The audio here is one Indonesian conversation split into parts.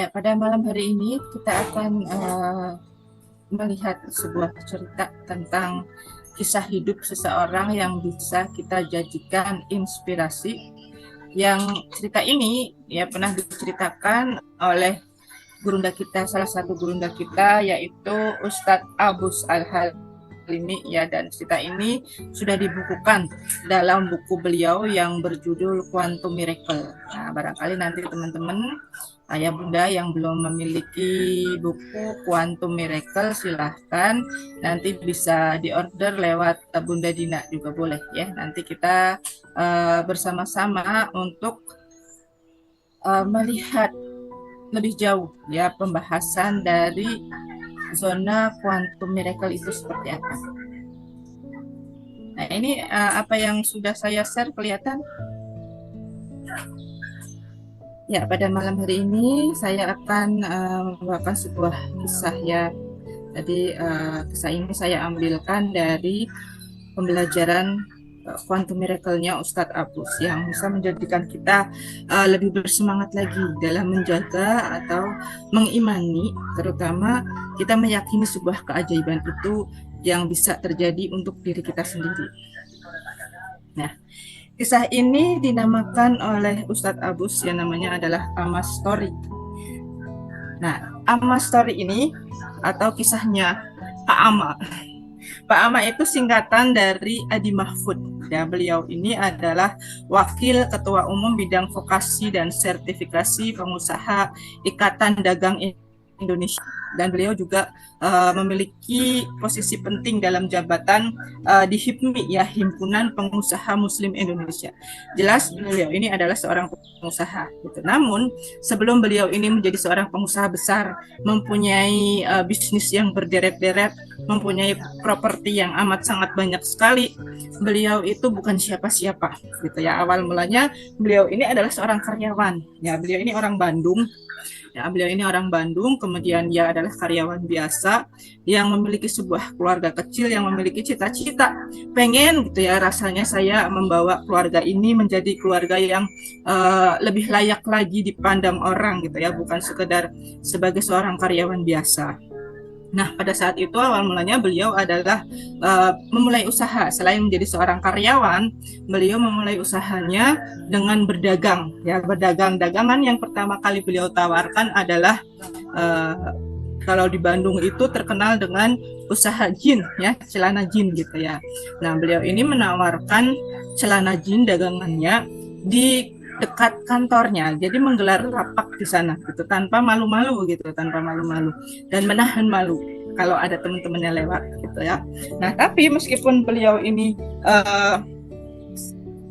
Ya, pada malam hari ini kita akan melihat sebuah cerita tentang kisah hidup seseorang yang bisa kita jadikan inspirasi. Yang cerita ini ya pernah diceritakan oleh gurunda kita, salah satu gurunda kita, yaitu Ustadz Abus Al-Halimi ya, dan cerita ini sudah dibukukan dalam buku beliau yang berjudul Quantum Miracle. Nah, barangkali nanti teman-teman ayah bunda yang belum memiliki buku Quantum Miracle, silahkan nanti bisa diorder lewat Bunda Dina juga boleh ya. Nanti kita bersama-sama untuk melihat lebih jauh ya pembahasan dari zona quantum miracle itu seperti apa. Nah, ini apa yang sudah saya share kelihatan? Ya, pada malam hari ini saya akan membawakan sebuah kisah ya. Jadi kisah ini saya ambilkan dari pembelajaran Quantum Miracle-nya Ustadz Abus yang bisa menjadikan kita lebih bersemangat lagi dalam menjaga atau mengimani, terutama kita meyakini sebuah keajaiban itu yang bisa terjadi untuk diri kita sendiri. Nah, kisah ini dinamakan oleh Ustadz Abus yang namanya adalah Amma Story. Nah, Amma Story ini atau kisahnya Pak Amma. Pak Amma itu singkatan dari Adi Mahfud. Ya, beliau ini adalah Wakil Ketua Umum Bidang Vokasi dan Sertifikasi Pengusaha Ikatan Dagang Indonesia. Dan beliau juga memiliki posisi penting dalam jabatan di HIPMI ya, Himpunan Pengusaha Muslim Indonesia. Jelas beliau ini adalah seorang pengusaha gitu. Namun sebelum beliau ini menjadi seorang pengusaha besar, mempunyai bisnis yang berderet-deret, mempunyai properti yang amat sangat banyak sekali, beliau itu bukan siapa-siapa gitu ya. Awal mulanya beliau ini adalah seorang karyawan ya. Beliau ini orang Bandung. Ya, beliau ini orang Bandung, kemudian dia adalah karyawan biasa yang memiliki sebuah keluarga kecil, yang memiliki cita-cita pengen gitu ya, rasanya saya membawa keluarga ini menjadi keluarga yang lebih layak lagi dipandang orang gitu ya, bukan sekedar sebagai seorang karyawan biasa. Nah, pada saat itu awal mulanya beliau adalah memulai usaha. Selain menjadi seorang karyawan, beliau memulai usahanya dengan berdagang. Ya, berdagang. Dagangan yang pertama kali beliau tawarkan adalah kalau di Bandung itu terkenal dengan usaha jin, ya, celana jin gitu ya. Nah, beliau ini menawarkan celana jin dagangannya di dekat kantornya, jadi menggelar lapak di sana gitu tanpa malu-malu gitu, tanpa malu-malu dan menahan malu kalau ada teman-temannya lewat gitu ya. Nah, tapi meskipun beliau ini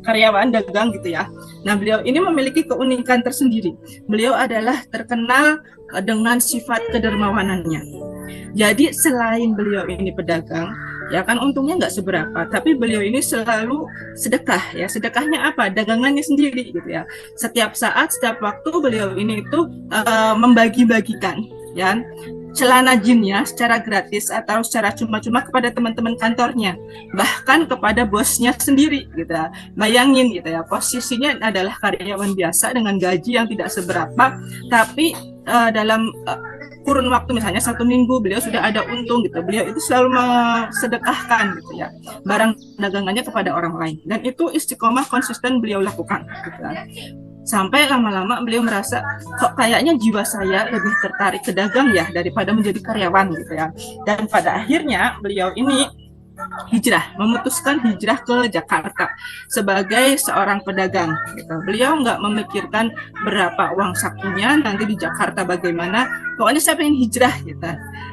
karyawan dagang gitu ya, nah beliau ini memiliki keunikan tersendiri. Beliau adalah terkenal dengan sifat kedermawanannya. Jadi selain beliau ini pedagang, ya kan untungnya nggak seberapa, tapi beliau ini selalu sedekah ya. Sedekahnya apa? Dagangannya sendiri gitu ya. Setiap saat, setiap waktu beliau ini itu membagi-bagikan ya celana jinnya secara gratis atau secara cuma-cuma kepada teman-teman kantornya, bahkan kepada bosnya sendiri gitu ya. Bayangin gitu ya, posisinya adalah karyawan biasa dengan gaji yang tidak seberapa, tapi dalam kurun waktu misalnya 1 minggu beliau sudah ada untung gitu. Beliau itu selalu sedekahkan gitu ya barang dagangannya kepada orang lain, dan itu istiqomah konsisten beliau lakukan gitu. Sampai lama-lama beliau merasa kok kayaknya jiwa saya lebih tertarik ke dagang ya daripada menjadi karyawan gitu ya. Dan pada akhirnya beliau ini memutuskan hijrah ke Jakarta sebagai seorang pedagang gitu. Beliau nggak memikirkan berapa uang sakunya nanti di Jakarta bagaimana, pokoknya saya pengen hijrah gitu.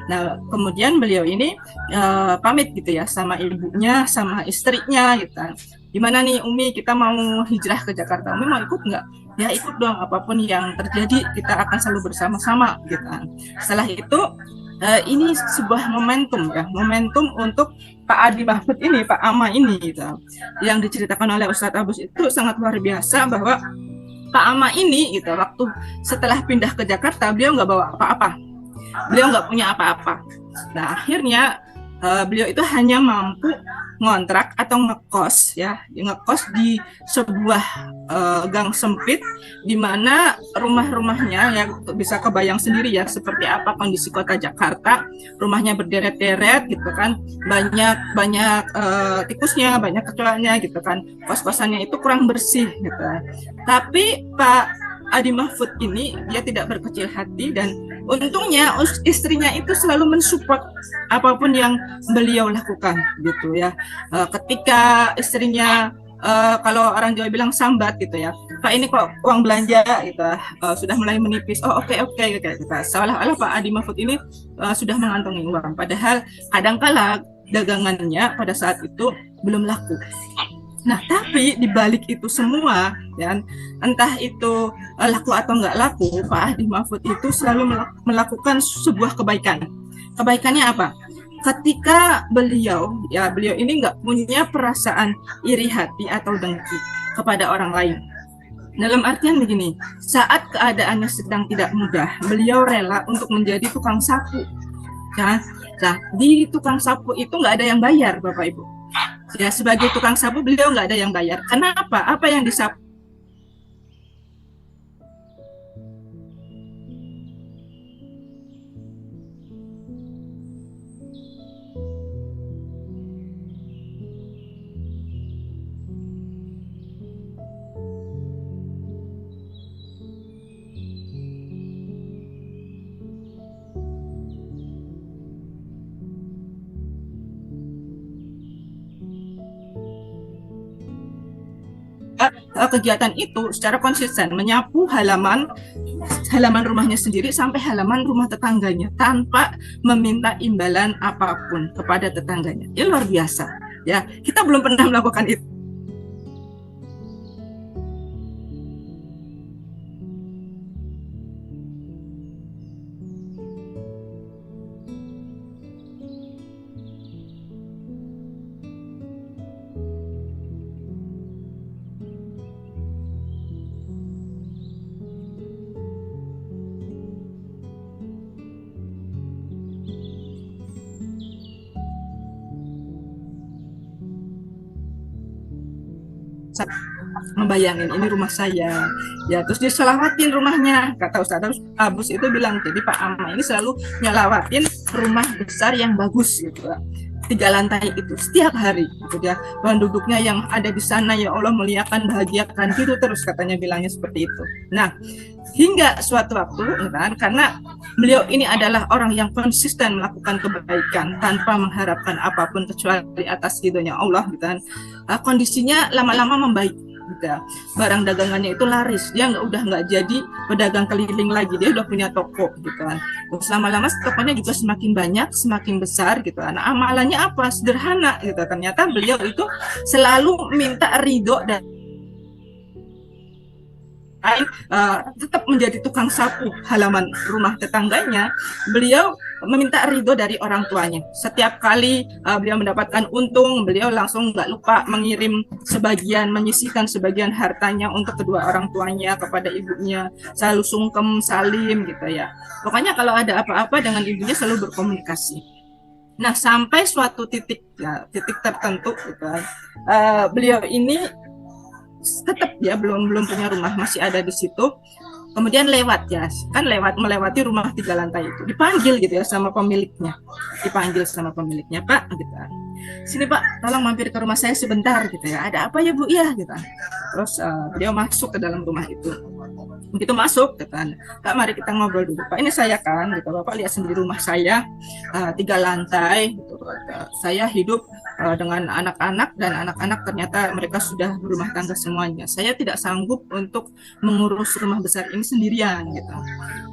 Nah, kemudian beliau ini pamit gitu ya sama ibunya, sama istrinya gitu. Gimana nih Umi, kita mau hijrah ke Jakarta, Umi mau ikut nggak? Ya ikut dong, apapun yang terjadi kita akan selalu bersama-sama gitu. Setelah itu ini sebuah momentum ya, momentum untuk Pak Adi Mahfud ini, Pak Amma ini gitu. Yang diceritakan oleh Ustadz Abus itu sangat luar biasa, bahwa Pak Amma ini gitu, waktu setelah pindah ke Jakarta beliau nggak bawa apa-apa, beliau nggak punya apa-apa. Nah, akhirnya beliau itu hanya mampu ngontrak atau ngekos ya, ngekos di sebuah gang sempit di mana rumah-rumahnya ya bisa kebayang sendiri ya seperti apa kondisi kota Jakarta, rumahnya berderet-deret gitu kan, banyak banyak tikusnya, banyak kecoaknya gitu kan, kos-kosannya itu kurang bersih gitu. Tapi Pak Adi Mahfud ini dia tidak berkecil hati dan untungnya istrinya itu selalu mensupport apapun yang beliau lakukan gitu ya. Ketika istrinya kalau orang Jawa bilang sambat gitu ya, Pak ini kok uang belanja gitu sudah mulai menipis. Oh oke oke gitu. Seolah-olah Pak Adi Mahfud ini sudah mengantongi uang, padahal kadangkala dagangannya pada saat itu belum laku. Nah, tapi di balik itu semua, ya, entah itu laku atau nggak laku, Pak Adi Mahfud itu selalu melakukan sebuah kebaikan. Kebaikannya apa? Ketika beliau ini nggak punya perasaan iri hati atau dengki kepada orang lain. Dalam artian begini, saat keadaannya sedang tidak mudah, beliau rela untuk menjadi tukang sapu. Ya, nah, di tukang sapu itu nggak ada yang bayar, Bapak Ibu. Ya, sebagai tukang sapu beliau nggak ada yang bayar. Kenapa? Apa yang disapu? Kegiatan itu secara konsisten menyapu halaman rumahnya sendiri sampai halaman rumah tetangganya tanpa meminta imbalan apapun kepada tetangganya. Ya luar biasa. Ya, kita belum pernah melakukan itu. Membayangin ini rumah saya ya, terus dia selawatin rumahnya. Kata Ustadz Abus itu bilang, jadi Pak Ama ini selalu nyelawatin rumah besar yang bagus gitu, 3 lantai itu setiap hari gitu ya. Penduduknya yang ada di sana ya Allah muliakan, bahagiakan gitu terus, katanya bilangnya seperti itu. Nah, hingga suatu waktu kan, karena beliau ini adalah orang yang konsisten melakukan kebaikan tanpa mengharapkan apapun kecuali atas ridhonya Allah gitu kan, kondisinya lama-lama membaik gitu. Barang dagangannya itu laris, dia udah nggak jadi pedagang keliling lagi, dia udah punya toko gitu kan. Terus lama-lama tokonya juga semakin banyak, semakin besar gitu. Nah, amalannya apa? Sederhana gitu. Ternyata beliau itu selalu minta ridho dan tetap menjadi tukang sapu halaman rumah tetangganya. Beliau meminta ridho dari orang tuanya. Setiap kali beliau mendapatkan untung, beliau langsung nggak lupa mengirim sebagian, menyisihkan sebagian hartanya untuk kedua orang tuanya, kepada ibunya. Selalu sungkem, salim gitu ya. Pokoknya kalau ada apa-apa dengan ibunya selalu berkomunikasi. Nah, sampai suatu titik tertentu gitu, beliau ini tetap dia belum punya rumah, masih ada di situ. Kemudian lewat ya, kan melewati rumah 3 lantai itu, dipanggil gitu ya sama pemiliknya, Pak gitu. Sini Pak, tolong mampir ke rumah saya sebentar gitu ya. Ada apa ya Bu? Ya gitu. Terus beliau masuk ke dalam rumah itu. Begitu masuk, kan, Kak mari kita ngobrol dulu. Pak ini saya kan, gitu. Bapak lihat sendiri rumah saya 3 lantai. Gitu. Saya hidup dengan anak-anak, dan anak-anak ternyata mereka sudah berumah tangga semuanya. Saya tidak sanggup untuk mengurus rumah besar ini sendirian. Gitu.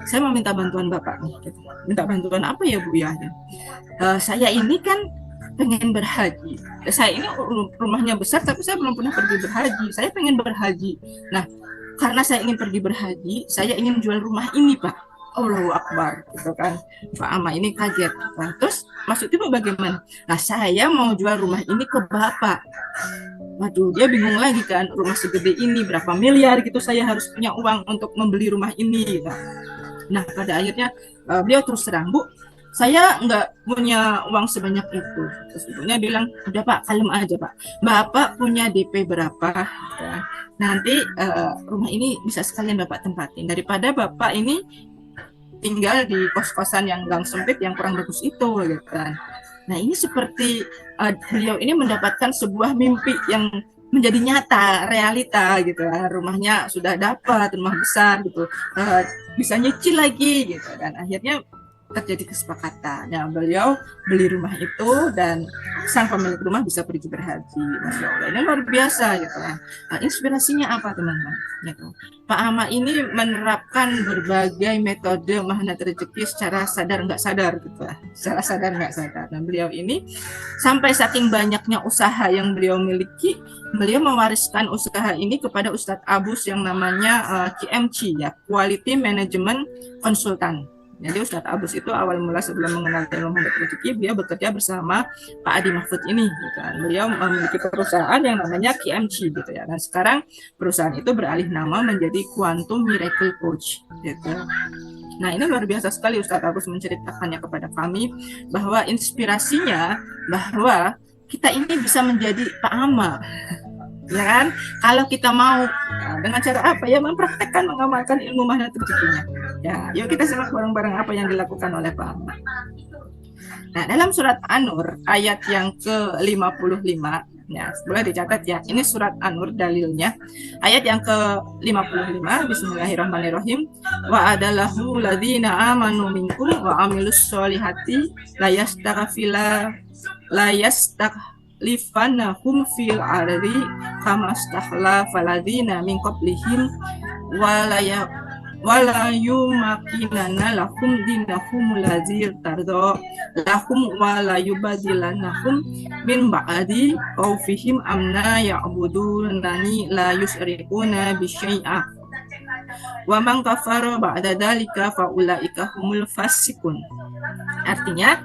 Saya mau minta bantuan Bapak nih. Gitu. Minta bantuan apa ya Bu ya? Saya ini kan pengen berhaji. Saya ini rumahnya besar, tapi saya belum pernah pergi berhaji. Saya pengen berhaji. Nah, karena saya ingin pergi berhaji, saya ingin jual rumah ini, Pak. Allahu Akbar, gitu kan. Pak Ama ini kaget. Nah, terus maksud Ibu bagaimana? Nah, saya mau jual rumah ini ke Bapak. Waduh, dia bingung lagi kan, rumah segede ini berapa miliar gitu, saya harus punya uang untuk membeli rumah ini. Nah, pada akhirnya beliau terus terang, Bu, saya nggak punya uang sebanyak itu. Terus ibunya bilang, udah Pak, kalem aja Pak. Bapak punya DP berapa? Ya. Nanti rumah ini bisa sekalian Bapak tempatin. Daripada Bapak ini tinggal di kos-kosan yang gang sempit yang kurang bagus itu, gitu kan. Nah ini seperti beliau ini mendapatkan sebuah mimpi yang menjadi nyata, realita gitu kan. Rumahnya sudah dapat, rumah besar gitu, bisa nyicil lagi gitu kan. Akhirnya terjadi kesepakatan. Nah, beliau beli rumah itu dan sang pemilik rumah bisa pergi berhaji. Masya Allah, ini luar biasa gitu kan. Nah, inspirasinya apa teman-teman? Gitu. Pak Ama ini menerapkan berbagai metode magnet rezeki secara sadar nggak sadar gitu lah. Secara sadar nggak sadar. Nah, beliau ini sampai saking banyaknya usaha yang beliau miliki, beliau mewariskan usaha ini kepada Ustadz Abus yang namanya QMC ya, Quality Management Consultant. Jadi Ustadz Abus itu awal mula sebelum mengenal ilmu magnet rezeki, beliau bekerja bersama Pak Adi Mahfud ini. Gitu. Beliau memiliki perusahaan yang namanya QMC gitu ya. Dan sekarang perusahaan itu beralih nama menjadi Quantum Miracle Coach. Gitu. Nah ini luar biasa sekali Ustadz Abus menceritakannya kepada kami bahwa inspirasinya bahwa kita ini bisa menjadi Pak Ama. Ya kan? Kalau kita mau dengan cara apa ya, mempraktekkan mengamalkan ilmu magnet rezekinya. Ya, yuk kita simak bareng-bareng apa yang dilakukan oleh Pak Ama. Nah, dalam surat An-Nur ayat yang ke-55, ya, boleh dicatat ya. Ini surat An-Nur dalilnya. Ayat yang ke-55, bismillahirrahmanirrahim. Wa adalahu ladzina amanu minkum wa amilus solihati la lifanahum fil ardi kama stakhlafa ladzina min qablihim wala yumakinana lahum dinahum lazir tardo lahum wala yubadilanahum min ba'di qaufihim amna ya'budunani la yusyrikuna bisyai'a wa man kafara ba'da dalika faulaika humul fasikun. Artinya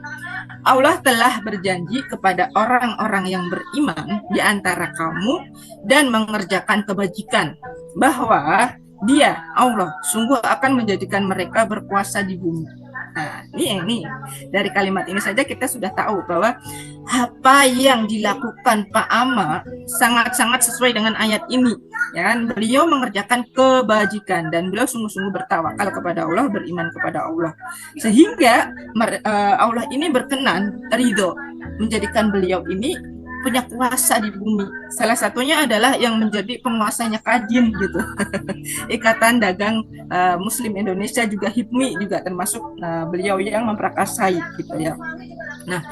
Allah telah berjanji kepada orang-orang yang beriman di antara kamu dan mengerjakan kebajikan bahwa Dia, Allah, sungguh akan menjadikan mereka berkuasa di bumi. Nah, ini dari kalimat ini saja kita sudah tahu bahwa apa yang dilakukan Pak Ama sangat-sangat sesuai dengan ayat ini. Ya kan? Beliau mengerjakan kebajikan dan beliau sungguh-sungguh bertawakal kepada Allah, beriman kepada Allah. Sehingga Allah ini berkenan, ridho menjadikan beliau ini punya kuasa di bumi. Salah satunya adalah yang menjadi penguasanya Kadin gitu. Ikatan Dagang Muslim Indonesia juga HIPMI juga termasuk beliau yang memprakarsai gitu ya. Nah,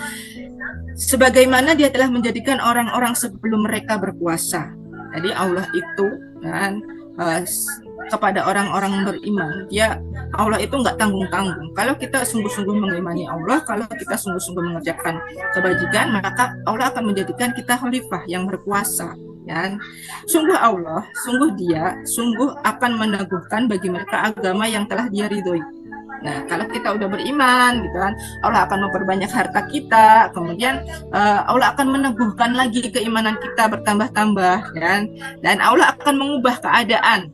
sebagaimana dia telah menjadikan orang-orang sebelum mereka berkuasa. Jadi Allah itu kan kepada orang-orang beriman, Allah itu nggak tanggung-tanggung. Kalau kita sungguh-sungguh mengimani Allah, kalau kita sungguh-sungguh mengerjakan kebajikan, maka Allah akan menjadikan kita khalifah yang berkuasa. Ya. Sungguh Allah, sungguh Dia, sungguh akan meneguhkan bagi mereka agama yang telah Dia ridhoi. Nah, kalau kita udah beriman, gitu kan, Allah akan memperbanyak harta kita, kemudian Allah akan meneguhkan lagi keimanan kita bertambah-tambah, dan Allah akan mengubah keadaan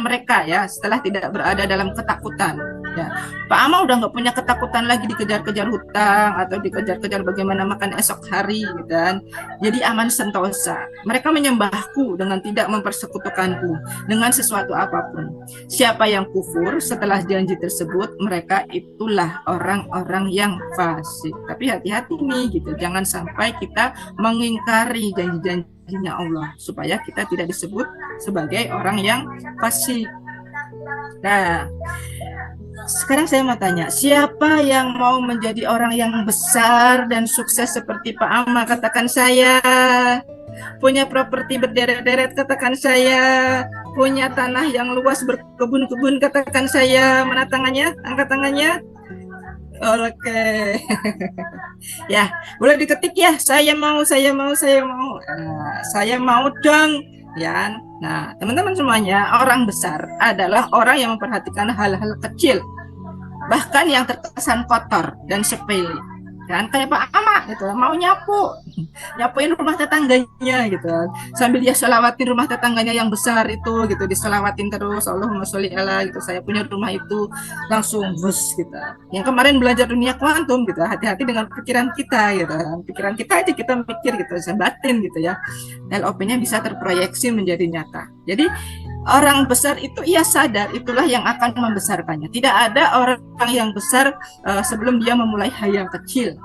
mereka ya setelah tidak berada dalam ketakutan. Ya. Pak Ama udah nggak punya ketakutan lagi dikejar-kejar hutang atau dikejar-kejar bagaimana makan esok hari, gitu kan. Jadi aman sentosa. Mereka menyembahku dengan tidak mempersekutukanku dengan sesuatu apapun. Siapa yang kufur setelah janji tersebut, mereka itulah orang-orang yang fasik. Tapi hati-hati nih, gitu. Jangan sampai kita mengingkari janji-janjinya Allah supaya kita tidak disebut sebagai orang yang fasik. Nah, sekarang saya mau tanya, siapa yang mau menjadi orang yang besar dan sukses seperti Pak Ama? Katakan saya. Punya properti berderet-deret, katakan saya. Punya tanah yang luas berkebun-kebun, katakan saya. Mana tangannya? Angkat tangannya. Oke. Ya, boleh diketik ya. Saya mau. Saya mau dong. Ya. Nah, teman-teman semuanya, orang besar adalah orang yang memperhatikan hal-hal kecil, bahkan yang terkesan kotor dan sepele. kan kayak Pak Ama gitu mau nyapuin rumah tetangganya gitu sambil dia selawatin rumah tetangganya yang besar itu gitu diselawatin terus Allahumma sholli ala gitu saya punya rumah itu langsung bus gitu yang kemarin belajar dunia kuantum gitu hati-hati dengan pikiran kita gitu pikiran kita aja kita mikir gitu batin gitu ya LOP-nya bisa terproyeksi menjadi nyata jadi orang besar itu ia sadar itulah yang akan membesarkannya. Tidak ada orang yang besar sebelum dia memulai hal yang kecil.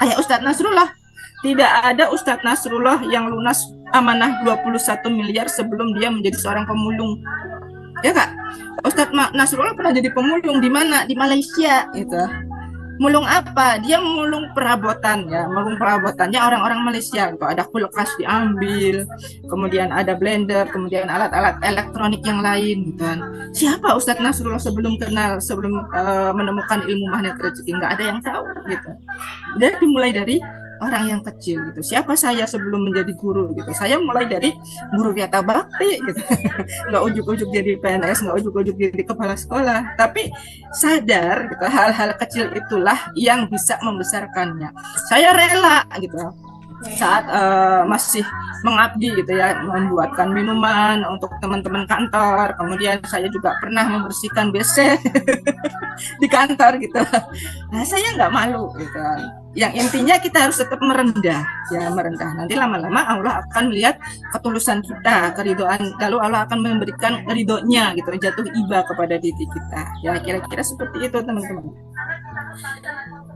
Kayak Ustadz Nasrullah. Tidak ada Ustadz Nasrullah yang lunas amanah 21 miliar sebelum dia menjadi seorang pemulung. Ya Kak? Ustadz Nasrullah pernah jadi pemulung di mana? Di Malaysia gitu. Mulung apa? Dia mulung perabotan ya, mulung perabotannya orang-orang Malaysia. Gitu. Ada kulkas diambil, kemudian ada blender, kemudian alat-alat elektronik yang lain gitu kan. Siapa Ustadz Nasrullah sebelum menemukan ilmu magnet rezeki? Nggak ada yang tahu gitu. Dia dimulai dari orang yang kecil gitu. Siapa saya sebelum menjadi guru gitu? Saya mulai dari guru Yata Bakti gitu. Nggak ujuk-ujuk jadi PNS, nggak ujuk-ujuk jadi kepala sekolah, tapi sadar gitu hal-hal kecil itulah yang bisa membesarkannya. Saya rela gitu saat masih mengabdi gitu ya membuatkan minuman untuk teman-teman kantor kemudian saya juga pernah membersihkan WC di kantor gitu nah saya nggak malu gitu yang intinya kita harus tetap merendah ya merendah nanti lama-lama Allah akan melihat ketulusan kita keridoan lalu Allah akan memberikan ridhonya gitu jatuh iba kepada diri kita ya kira-kira seperti itu teman-teman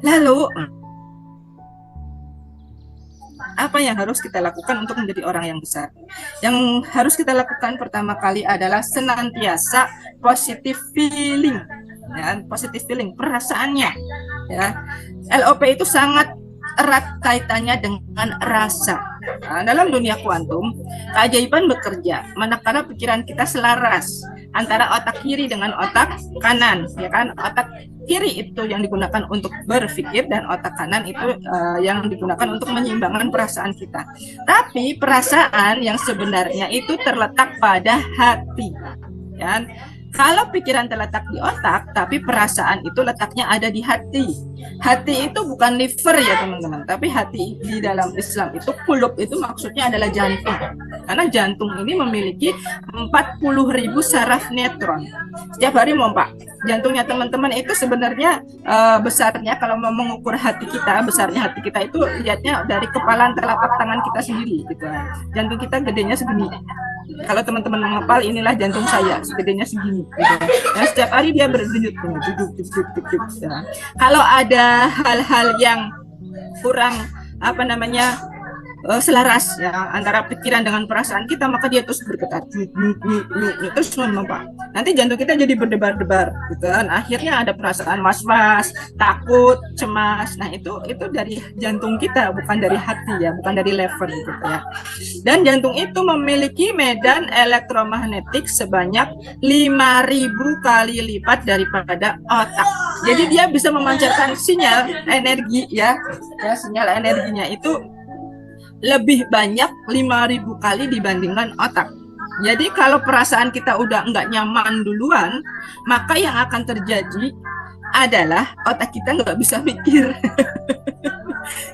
lalu apa yang harus kita lakukan untuk menjadi orang yang besar? Yang harus kita lakukan pertama kali adalah senantiasa positive feeling, ya, positive feeling, perasaannya. Ya. LOP itu sangat erat kaitannya dengan rasa. Nah, dalam dunia kuantum, keajaiban bekerja manakala pikiran kita selaras antara otak kiri dengan otak kanan, ya kan? Otak kiri itu yang digunakan untuk berpikir dan otak kanan itu yang digunakan untuk menyeimbangkan perasaan kita. Tapi perasaan yang sebenarnya itu terletak pada hati, ya. Kalau pikiran terletak di otak, tapi perasaan itu letaknya ada di hati. Hati itu bukan liver ya teman-teman, tapi hati di dalam Islam itu kulub itu maksudnya adalah jantung. Karena jantung ini memiliki 40.000 saraf neutron. Setiap hari mompa. Jantungnya teman-teman itu sebenarnya besarnya kalau mau mengukur hati kita, besarnya hati kita itu lihatnya dari kepalan telapak tangan kita sendiri gitu. Jantung kita gedenya segini. Kalau teman-teman menghafal inilah jantung saya, gedenya segini. Gitu. Nah, setiap hari dia berdenyut, duduk. Ya. Kalau ada hal-hal yang kurang selaras ya antara pikiran dengan perasaan kita maka dia terus bergetar terus memompa nanti jantung kita jadi berdebar-debar gitu kan akhirnya ada perasaan was-was takut cemas nah itu dari jantung kita bukan dari hati ya bukan dari lever gitu ya dan jantung itu memiliki medan elektromagnetik sebanyak 5.000 kali lipat daripada otak jadi dia bisa memancarkan sinyal energi ya sinyal energinya itu lebih banyak 5.000 kali dibandingkan otak. Jadi kalau perasaan kita udah nggak nyaman duluan, maka yang akan terjadi adalah otak kita nggak bisa mikir.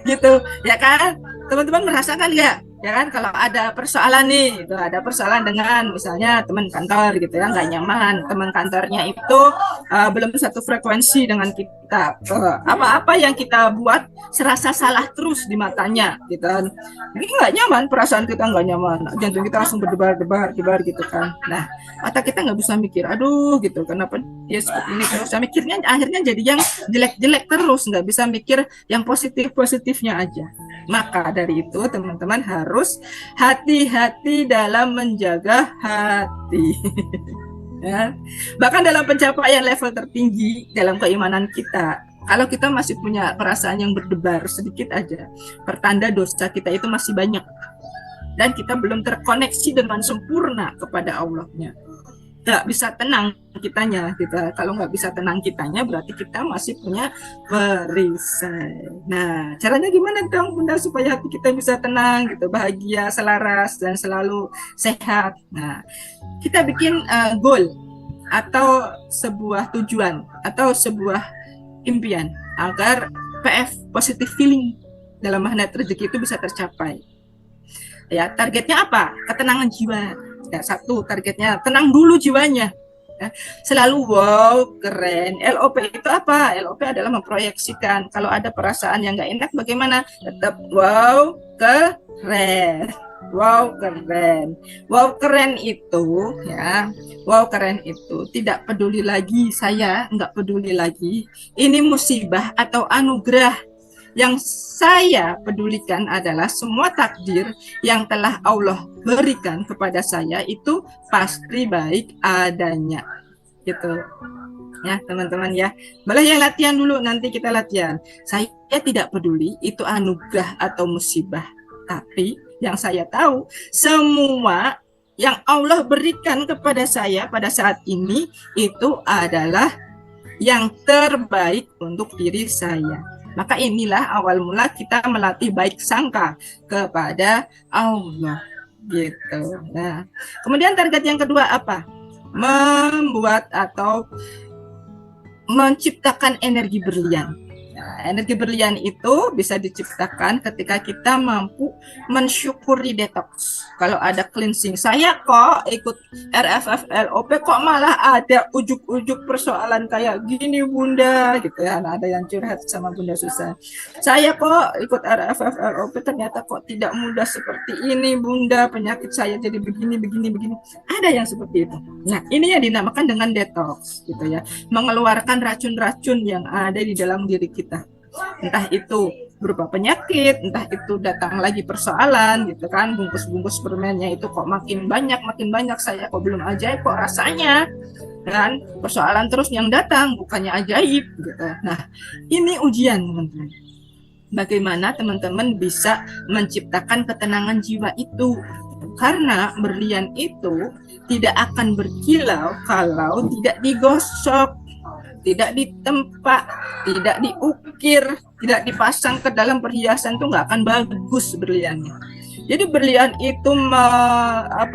Gitu, ya kan? Teman-teman merasakan nggak? Ya kan kalau ada persoalan nih, itu ada persoalan dengan misalnya teman kantor gitu ya nggak nyaman, teman kantornya itu belum satu frekuensi dengan kita, apa-apa yang kita buat serasa salah terus di matanya, gitu kan? Ini nggak nyaman, perasaan kita nggak nyaman, jantung kita langsung berdebar gitu kan. Nah, otak kita nggak bisa mikir, aduh gitu, kenapa dia seperti ini terus? Mikirnya akhirnya jadi yang jelek-jelek terus, nggak bisa mikir yang positifnya aja. Maka dari itu teman-teman harus hati-hati dalam menjaga hati. Ya. Bahkan dalam pencapaian level tertinggi dalam keimanan kita, kalau kita masih punya perasaan yang berdebar sedikit aja, pertanda dosa kita itu masih banyak. Dan kita belum terkoneksi dengan sempurna kepada Allahnya. Nggak bisa tenang kitanya gitu. Kalau nggak bisa tenang kitanya berarti kita masih punya perisai. Nah caranya gimana dong Bunda supaya hati kita bisa tenang gitu, bahagia, selaras dan selalu sehat. Nah kita bikin goal atau sebuah tujuan atau sebuah impian agar PF, positive feeling dalam magnet rezeki itu bisa tercapai. Ya, targetnya apa? Ketenangan jiwa. Ya, satu targetnya tenang dulu jiwanya. Ya, selalu wow keren. LOP itu apa? LOP adalah memproyeksikan kalau ada perasaan yang nggak enak bagaimana? Tetap wow keren. Wow keren. Wow keren itu ya. Wow keren itu tidak peduli lagi, saya nggak peduli lagi ini musibah atau anugerah. Yang saya pedulikan adalah semua takdir yang telah Allah berikan kepada saya itu pasti baik adanya. Gitu. Ya, teman-teman ya. Boleh ya latihan dulu, nanti kita latihan. Saya tidak peduli itu anugerah atau musibah. Tapi yang saya tahu, semua yang Allah berikan kepada saya pada saat ini itu adalah yang terbaik untuk diri saya. Maka inilah awal mula kita melatih baik sangka kepada Allah gitu. Nah, kemudian target yang kedua apa? Membuat atau menciptakan energi berlian. Nah, energi berlian itu bisa diciptakan ketika kita mampu mensyukuri detox. Kalau ada cleansing, saya kok ikut RFF LOP kok malah ada ujuk-ujuk persoalan kayak gini Bunda gitu ya. Nah, ada yang curhat sama Bunda Susan. Saya kok ikut RFF LOP ternyata kok tidak mudah seperti ini Bunda, penyakit saya jadi begini. Ada yang seperti itu. Nah, ini yang dinamakan dengan detox gitu ya. Mengeluarkan racun-racun yang ada di dalam diri kita. Entah itu berupa penyakit, entah itu datang lagi persoalan gitu kan, bungkus-bungkus permennya itu kok makin banyak saya kok belum ajaib kok rasanya kan, persoalan terus yang datang bukannya ajaib gitu. Nah, ini ujian teman-teman. Bagaimana teman-teman bisa menciptakan ketenangan jiwa itu? Karena berlian itu tidak akan berkilau kalau tidak digosok, tidak ditempa, tidak diukir, tidak dipasang ke dalam perhiasan, itu nggak akan bagus berliannya. Jadi berlian itu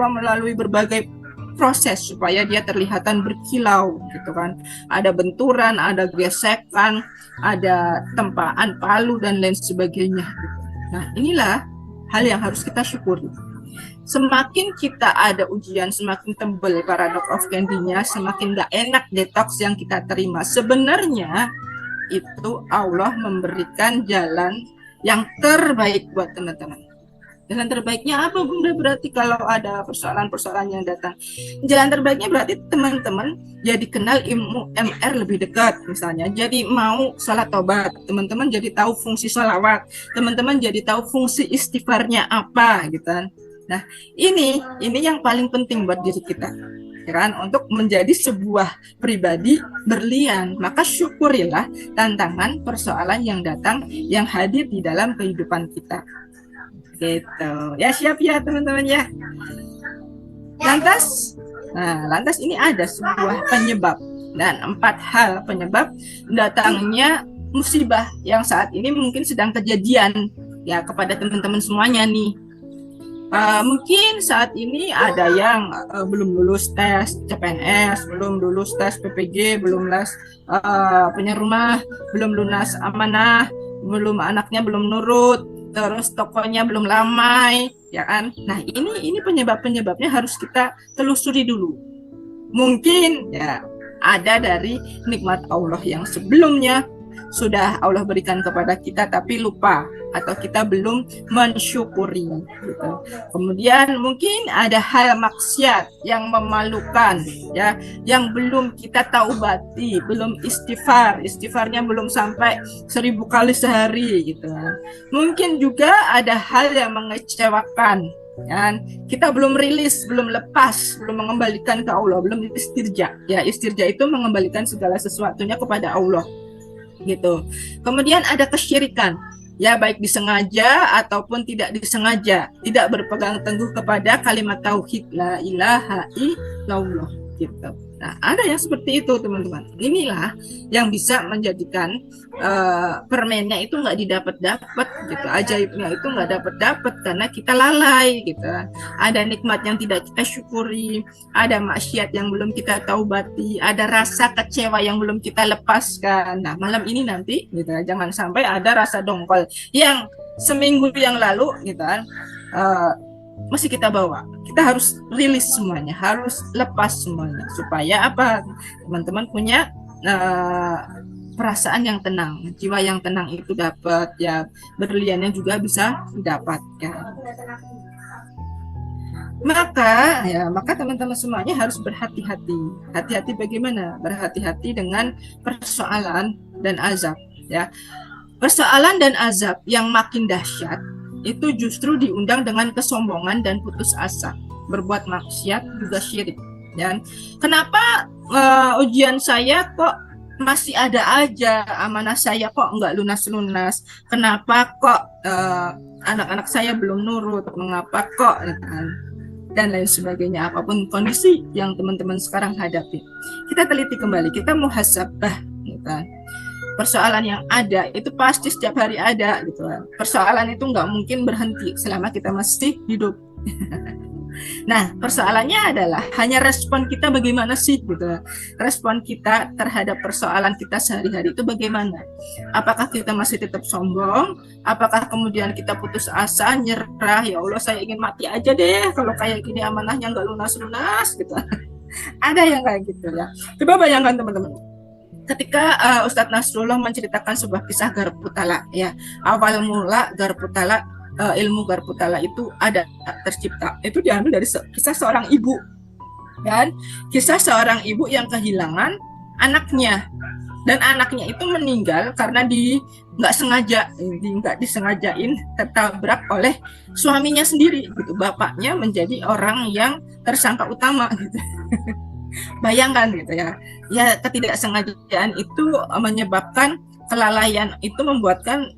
melalui berbagai proses supaya dia terlihatan berkilau gitu kan. Ada benturan, ada gesekan, ada tempaan palu dan lain sebagainya. Nah, inilah hal yang harus kita syukuri. Semakin kita ada ujian, semakin tebal paradox of candy-nya, semakin gak enak detox yang kita terima. Sebenarnya itu Allah memberikan jalan yang terbaik buat teman-teman. Jalan terbaiknya apa Bunda? Berarti kalau ada persoalan-persoalan yang datang, jalan terbaiknya berarti teman-teman jadi kenal ilmu MR lebih dekat misalnya. Jadi mau salat tobat, teman-teman jadi tahu fungsi sholawat, teman-teman jadi tahu fungsi istighfarnya apa gitu kan. Nah, ini yang paling penting buat diri kita, ya kan? Untuk menjadi sebuah pribadi berlian, maka syukurilah tantangan persoalan yang datang, yang hadir di dalam kehidupan kita. Gitu. Ya, siap ya teman-teman ya. Lantas ini ada sebuah penyebab dan 4 hal penyebab datangnya musibah yang saat ini mungkin sedang kejadian ya kepada teman-teman semuanya nih. Mungkin saat ini ada yang belum lulus tes CPNS, belum lulus tes PPG, belum lulus punya rumah, belum lunas amanah, belum anaknya belum nurut, terus tokonya belum lamai, ya kan? Nah, ini penyebabnya harus kita telusuri dulu. Mungkin ya ada dari nikmat Allah yang sebelumnya sudah Allah berikan kepada kita tapi lupa atau kita belum mensyukuri gitu. Kemudian mungkin ada hal maksiat yang memalukan ya, yang belum kita taubati, belum istighfarnya belum sampai 1000 kali sehari gitu. Mungkin juga ada hal yang mengecewakan kan, kita belum rilis, belum lepas, belum mengembalikan ke Allah, belum istirja. Ya, istirja itu mengembalikan segala sesuatunya kepada Allah gitu. Kemudian ada kesyirikan, ya baik disengaja ataupun tidak disengaja, tidak berpegang teguh kepada kalimat tauhid la ilaha illallah gitu. Nah, ada yang seperti itu teman-teman. Inilah yang bisa menjadikan permennya itu nggak didapat-dapat gitu. Ajaibnya itu nggak dapat-dapat karena kita lalai gitu. Ada nikmat yang tidak kita syukuri, ada maksiat yang belum kita taubati, ada rasa kecewa yang belum kita lepaskan. Nah, malam ini nanti gitu, jangan sampai ada rasa dongkol yang seminggu yang lalu gitu kan. Masih kita bawa. Kita harus rilis semuanya, harus lepas semuanya supaya apa? Teman-teman punya perasaan yang tenang, jiwa yang tenang itu dapat ya, berliannya juga bisa didapatkan. Maka teman-teman semuanya harus berhati-hati. Hati-hati bagaimana? Berhati-hati dengan persoalan dan azab ya. Persoalan dan azab yang makin dahsyat itu justru diundang dengan kesombongan dan putus asa, berbuat maksiat juga syirik. Dan kenapa ujian saya kok masih ada aja, amanah saya kok nggak lunas-lunas, kenapa kok anak-anak saya belum nurut, mengapa kok dan lain sebagainya, apapun kondisi yang teman-teman sekarang hadapi, kita teliti kembali, kita muhasabah gitu. Persoalan yang ada itu pasti setiap hari ada gitu. Persoalan itu nggak mungkin berhenti selama kita masih hidup. Nah, persoalannya adalah hanya respon kita bagaimana sih gitu. Respon kita terhadap persoalan kita sehari-hari itu bagaimana? Apakah kita masih tetap sombong? Apakah kemudian kita putus asa, nyerah, ya Allah saya ingin mati aja deh kalau kayak gini amanahnya nggak lunas-lunas gitu. Ada yang kayak gitu ya. Coba bayangkan teman-teman. Ketika Ustadz Nasrullah menceritakan sebuah kisah Garputala ya, awal mula Garputala, ilmu Garputala itu ada tercipta itu diambil dari kisah seorang ibu, dan kisah seorang ibu yang kehilangan anaknya, dan anaknya itu meninggal karena nggak disengajain tertabrak oleh suaminya sendiri gitu. Bapaknya menjadi orang yang tersangka utama gitu. Bayangkan gitu ya, ketidaksengajaan itu menyebabkan kelalaian itu membuatkan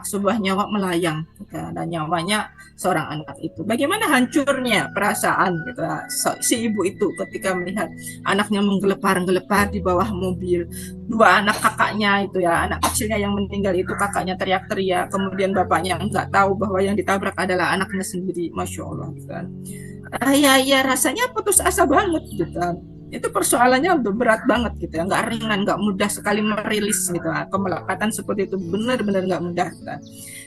sebuah nyawa melayang gitu, dan nyawanya seorang anak itu. Bagaimana hancurnya perasaan gitu ya, si ibu itu ketika melihat anaknya menggelepar-gelepar di bawah mobil. Dua anak kakaknya itu ya, anak kecilnya yang meninggal itu kakaknya teriak-teriak, kemudian bapaknya nggak tahu bahwa yang ditabrak adalah anaknya sendiri. Masya Allah kan. Ya rasanya putus asa banget gitu. Itu persoalannya udah berat banget gitu ya, nggak ringan, nggak mudah sekali merilis gitu. Kemelekatan seperti itu benar-benar nggak mudah gitu.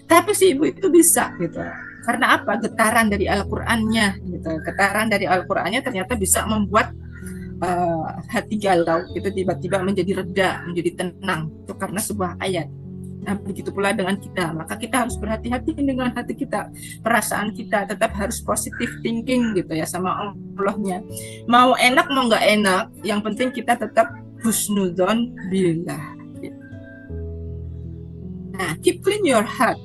Tapi si ibu itu bisa gitu. Karena apa? Getaran dari Al-Qur'annya gitu. Getaran dari Al-Qur'annya ternyata bisa membuat hati galau itu tiba-tiba menjadi reda, menjadi tenang. Itu karena sebuah ayat. Nah, begitu pula dengan kita, maka kita harus berhati-hati dengan hati kita, perasaan kita tetap harus positive thinking gitu ya sama Allahnya. Mau enak mau nggak enak, yang penting kita tetap husnudzon billah. Nah, keep clean your heart,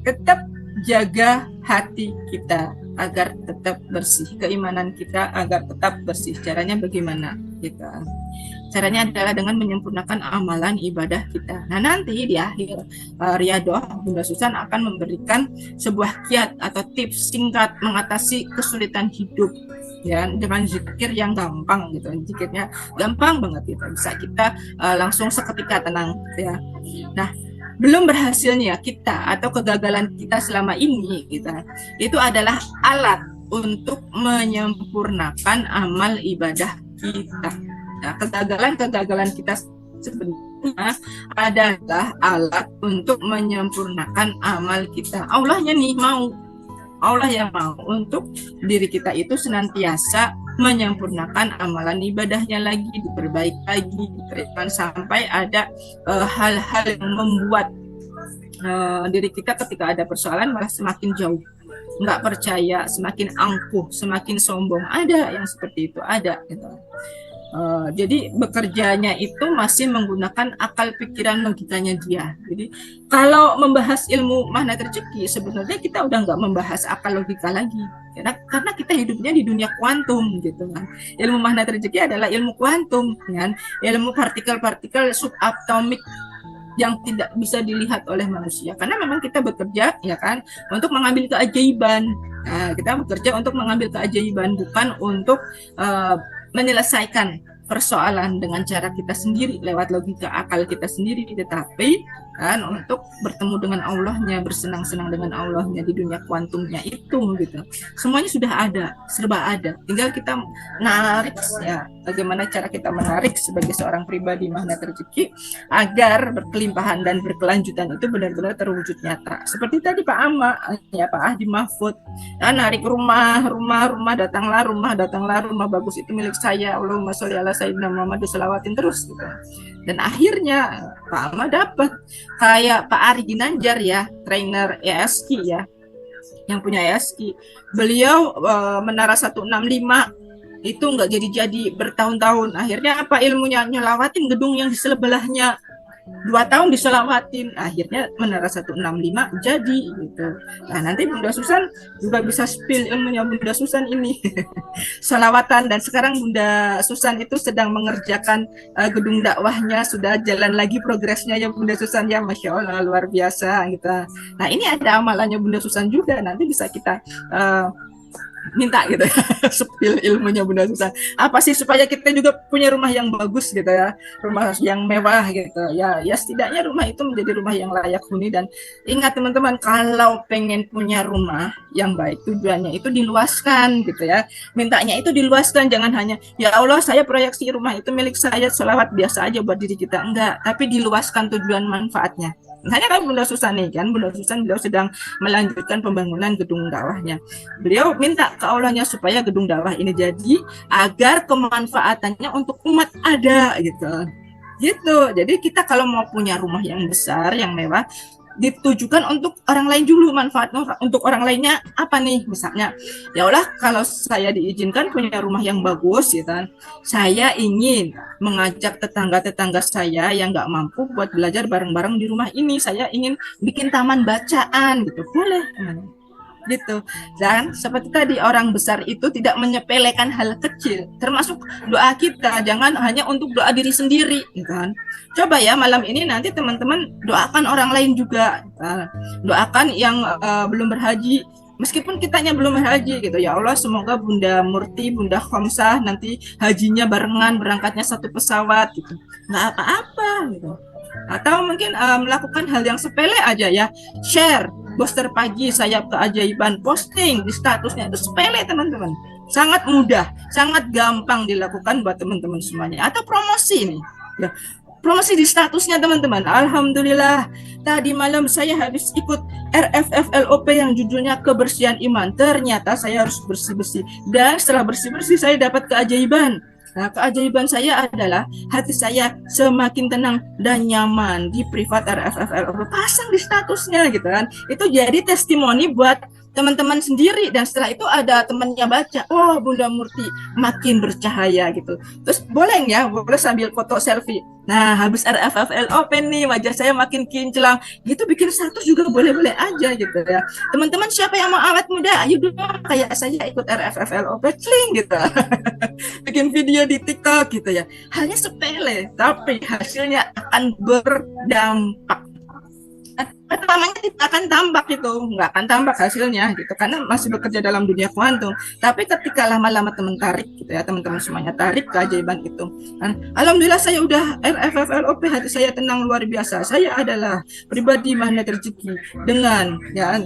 tetap jaga hati kita agar tetap bersih, keimanan kita agar tetap bersih. Caranya bagaimana? Gitu. Caranya adalah dengan menyempurnakan amalan ibadah kita. Nah, nanti di akhir Riyadoh, Bunda Susan akan memberikan sebuah kiat atau tips singkat mengatasi kesulitan hidup ya, dengan zikir yang gampang gitu. Zikirnya gampang banget gitu. Bisa kita langsung seketika tenang gitu ya. Nah, belum berhasilnya kita atau kegagalan kita selama ini gitu, itu adalah alat untuk menyempurnakan amal ibadah kita. Nah, kegagalan kita sebenarnya adalah alat untuk menyempurnakan amal kita. Allah yang mau untuk diri kita itu senantiasa menyempurnakan amalan ibadahnya lagi, diperbaiki lagi, jangan sampai ada hal-hal yang membuat diri kita ketika ada persoalan malah semakin jauh, nggak percaya, semakin angkuh, semakin sombong. Ada yang seperti itu, ada gitu. Jadi bekerjanya itu masih menggunakan akal pikiran logikanya dia. Jadi kalau membahas ilmu magnet rezeki sebenarnya kita udah nggak membahas akal logika lagi, karena kita hidupnya di dunia kuantum gitu kan. Ilmu magnet rezeki adalah ilmu kuantum kan, ilmu partikel-partikel subatomik yang tidak bisa dilihat oleh manusia, karena memang kita bekerja ya kan untuk mengambil keajaiban. Kita bekerja untuk mengambil keajaiban, bukan untuk menyelesaikan persoalan dengan cara kita sendiri lewat logika akal kita sendiri, tetapi kan untuk bertemu dengan Allahnya, bersenang-senang dengan Allahnya di dunia kuantumnya itu gitu. Semuanya sudah ada, serba ada. Tinggal kita narik ya, bagaimana cara kita menarik sebagai seorang pribadi magnet rezeki agar berkelimpahan dan berkelanjutan itu benar-benar terwujud nyata. Seperti tadi Pak Ama, ya Pak Ahdi Mahfud, ya, narik rumah datanglah rumah bagus itu milik saya, Allahumma sholli ala sayyidina Muhammad, selawatin terus gitu. Dan akhirnya Pak Ama dapat kayak Pak Ari Ginanjar ya, trainer ESQ ya, yang punya ESQ. Beliau Menara 165 itu nggak jadi bertahun-tahun. Akhirnya apa, ilmunya nyelawatin gedung yang di sebelahnya 2 tahun diselawatin, akhirnya Menara 165 jadi gitu. Nah nanti Bunda Susan juga bisa spill ilmunya Bunda Susan ini selawatan, dan sekarang Bunda Susan itu sedang mengerjakan gedung dakwahnya, sudah jalan lagi progresnya ya Bunda Susan ya, Masya Allah luar biasa gitu. Nah ini ada amalannya Bunda Susan juga, nanti bisa kita minta gitu ya, sepil ilmunya Bunda Susan. Apa sih supaya kita juga punya rumah yang bagus gitu ya, rumah yang mewah gitu ya. Ya setidaknya rumah itu menjadi rumah yang layak huni. Dan ingat teman-teman, kalau pengen punya rumah yang baik, tujuannya itu diluaskan gitu ya. Mintanya itu diluaskan, jangan hanya ya Allah saya proyeksi rumah itu milik saya, selawat biasa aja buat diri kita, enggak, tapi diluaskan tujuan manfaatnya. Hanya kan Bunda Susan nih kan, Bunda Susan beliau sedang melanjutkan pembangunan gedung dakwahnya. Beliau minta ke Allahnya supaya gedung dakwah ini jadi agar kemanfaatannya untuk umat ada gitu. Gitu. Jadi kita kalau mau punya rumah yang besar, yang mewah, ditujukan untuk orang lain dulu, manfaatnya untuk orang lainnya apa nih, misalnya ya Allah kalau saya diizinkan punya rumah yang bagus gitu kan, saya ingin mengajak tetangga-tetangga saya yang nggak mampu buat belajar bareng-bareng di rumah ini, saya ingin bikin taman bacaan gitu, boleh gitu. Dan seperti tadi, orang besar itu tidak menyepelekan hal kecil, termasuk doa kita, jangan hanya untuk doa diri sendiri kan. Coba ya malam ini nanti teman-teman doakan orang lain juga, doakan yang belum berhaji, meskipun kitanya belum berhaji gitu, ya Allah semoga Bunda Murti, Bunda Khomsah nanti hajinya barengan, berangkatnya satu pesawat gitu, nggak apa-apa gitu. Atau mungkin melakukan hal yang sepele aja ya, share booster pagi sayap keajaiban, posting di statusnya, itu sepele teman-teman, sangat mudah, sangat gampang dilakukan buat teman-teman semuanya. Atau promosi nih ya, promosi di statusnya teman-teman. Alhamdulillah tadi malam saya habis ikut RFFLOP yang judulnya kebersihan iman, ternyata saya harus bersih-bersih, dan setelah bersih-bersih saya dapat keajaiban. Nah, keajaiban saya adalah hati saya semakin tenang dan nyaman di privat RFFL. Pasang di statusnya gitu kan. Itu jadi testimoni buat teman-teman sendiri, dan setelah itu ada temannya baca, oh Bunda Murti makin bercahaya gitu. Terus boleh ya, boleh sambil foto selfie. Nah, habis RFFL Open nih, wajah saya makin kinclang. Gitu bikin status juga boleh-boleh aja gitu ya. Teman-teman siapa yang mau awet muda? Ayo dong kayak saya ikut RFFL Open, cling gitu. Bikin video di TikTok gitu ya. Hanya sepele, tapi hasilnya akan berdampak. Pertamanya tidak akan tampak itu, nggak akan tampak hasilnya gitu, karena masih bekerja dalam dunia kuantum. Tapi ketika lama-lama tarik gitu ya, teman-teman semuanya tarik keajaiban itu. Dan alhamdulillah saya udah RFFLOP, hati saya tenang luar biasa. Saya adalah pribadi magnet rezeki dengan ya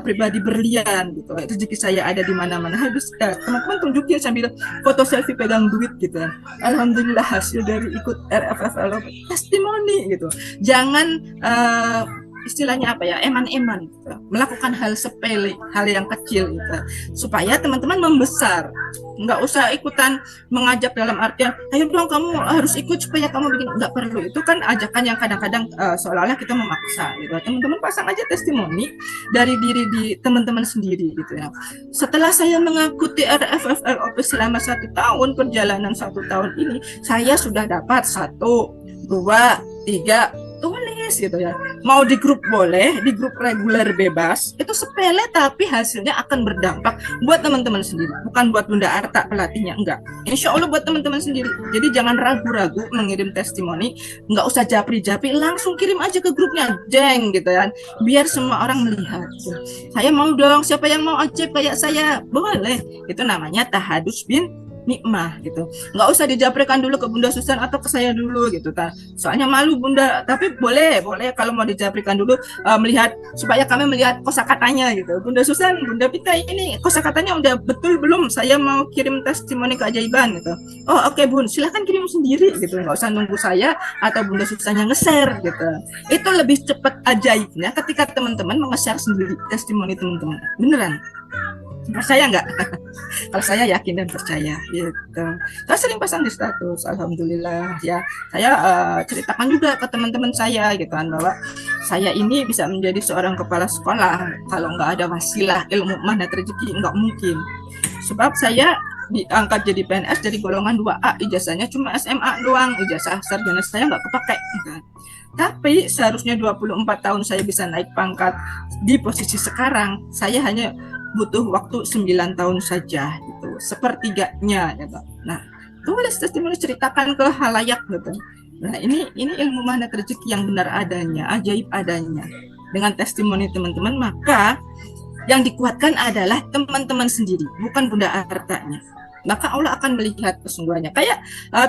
pribadi berlian gitu. Rezeki saya ada di mana-mana. Habis teman-teman tunjukin sambil foto selfie pegang duit gitu. Alhamdulillah hasil dari ikut RFFLOP, testimoni gitu. Jangan istilahnya apa ya, eman-eman gitu. Melakukan hal sepele, hal yang kecil gitu, supaya teman-teman membesar. Nggak usah ikutan mengajak dalam artian ayo dong kamu harus ikut supaya kamu bikin, nggak perlu. Itu kan ajakan yang kadang-kadang seolah-olah kita memaksa gitu. Teman-teman pasang aja testimoni dari diri di teman-teman sendiri gitu ya. Setelah saya mengikuti RFFLOP selama 1 tahun, perjalanan 1 tahun ini, saya sudah dapat 1, 2, 3 tulis gitu ya. Mau di grup boleh, di grup reguler bebas. Itu sepele tapi hasilnya akan berdampak buat teman-teman sendiri, bukan buat Bunda Arta pelatihnya, enggak. Insya Allah buat teman-teman sendiri. Jadi jangan ragu-ragu mengirim testimoni, nggak usah japri-japri, langsung kirim aja ke grupnya, jeng gitu kan. Biar semua orang melihat. Saya mau dong, siapa yang mau ajaib kayak saya? Boleh. Itu namanya tahadus bin nikmah gitu. Nggak usah dijaprekan dulu ke Bunda Susan atau ke saya dulu gitu kan. Soalnya malu Bunda, tapi boleh kalau mau dijaprekan dulu, melihat supaya kami melihat kosakatanya gitu. Bunda Susan, Bunda Pita, ini kosakatanya udah betul belum? Saya mau kirim testimoni keajaiban gitu. Oh oke Bun, silahkan kirim sendiri gitu. Nggak usah nunggu saya atau Bunda Susannya nge-share gitu. Itu lebih cepat ajaibnya ketika teman-teman nge-share sendiri testimoni teman-teman. Beneran. Percaya nggak? Kalau saya yakin dan percaya gitu. Saya sering pasang di status, alhamdulillah ya. Saya ceritakan juga ke teman-teman saya gitu kan, bahwa saya ini bisa menjadi seorang kepala sekolah kalau nggak ada wasilah ilmu magnet rezeki, nggak mungkin. Sebab saya diangkat jadi PNS dari golongan 2A, ijazahnya cuma SMA doang, ijazah sarjana saya nggak kepake gitu. Tapi seharusnya 24 tahun saya bisa naik pangkat di posisi sekarang, saya hanya butuh waktu 9 tahun saja gitu, sepertiganya gitu. Nah, tulis testimoni, ceritakan ke halayak gitu. Nah, ini ilmu magnet rezeki yang benar adanya, ajaib adanya. Dengan testimoni teman-teman, maka yang dikuatkan adalah teman-teman sendiri, bukan Bunda Artanya. Maka Allah akan melihat kesungguhannya. Kayak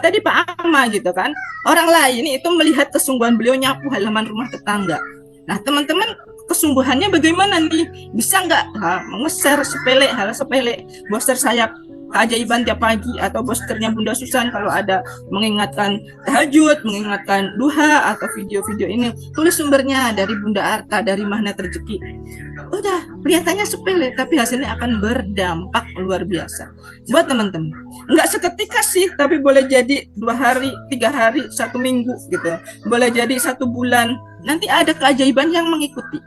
tadi Pak Ama gitu kan, orang lain itu melihat kesungguhan beliau nyapu halaman rumah tetangga. Nah teman-teman, kesungguhannya bagaimana nih? Bisa nggak nge-share sepele, hal sepele, poster saya keajaiban tiap pagi, atau posternya Bunda Susan kalau ada mengingatkan tahajud, mengingatkan duha, atau video-video ini, tulis sumbernya dari Bunda Arta, dari magnet rezeki. Udah kelihatannya sepele, tapi hasilnya akan berdampak luar biasa buat teman-teman. Nggak seketika sih, tapi boleh jadi 2 hari, 3 hari, 1 minggu gitu, boleh jadi 1 bulan. Nanti ada keajaiban yang mengikuti,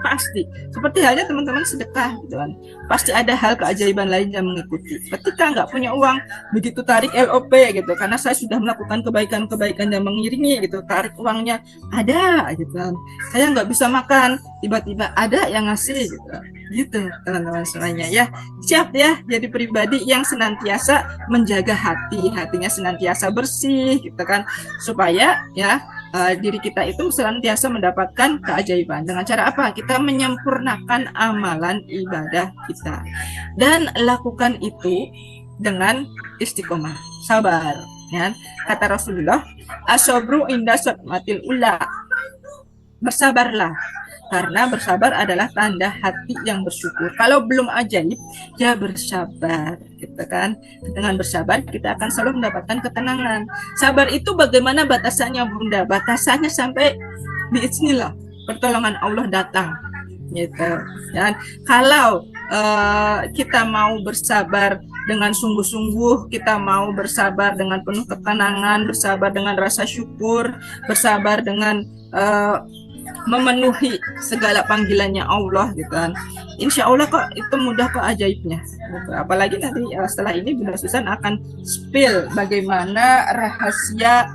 pasti. Seperti halnya teman-teman sedekah gitu kan, pasti ada hal keajaiban lain yang mengikuti. Ketika nggak punya uang, begitu tarik LOP gitu, karena saya sudah melakukan kebaikan-kebaikan yang mengiringi gitu, tarik uangnya ada gitu kan. Saya nggak bisa makan, tiba-tiba ada yang ngasih gitu teman-teman semuanya ya. Siap ya jadi pribadi yang senantiasa menjaga hatinya senantiasa bersih gitu kan, supaya ya diri kita itu senantiasa mendapatkan keajaiban. Dengan cara apa? Kita menyempurnakan amalan ibadah kita, dan lakukan itu dengan istiqomah, sabar ya. Kata Rasulullah, asobru inda sotmatil ula, bersabarlah, karena bersabar adalah tanda hati yang bersyukur. Kalau belum ajaib, ya bersabar gitu kan. Dengan bersabar kita akan selalu mendapatkan ketenangan. Sabar itu bagaimana batasannya Bunda? Batasannya sampai biiznillah, pertolongan Allah datang gitu. Dan kalau kita mau bersabar dengan sungguh-sungguh, kita mau bersabar dengan penuh ketenangan, bersabar dengan rasa syukur, bersabar dengan memenuhi segala panggilannya Allah gitu kan, insya Allah kok itu mudah kok ajaibnya gitu. Apalagi nanti setelah ini Bunda Susan akan spill bagaimana rahasia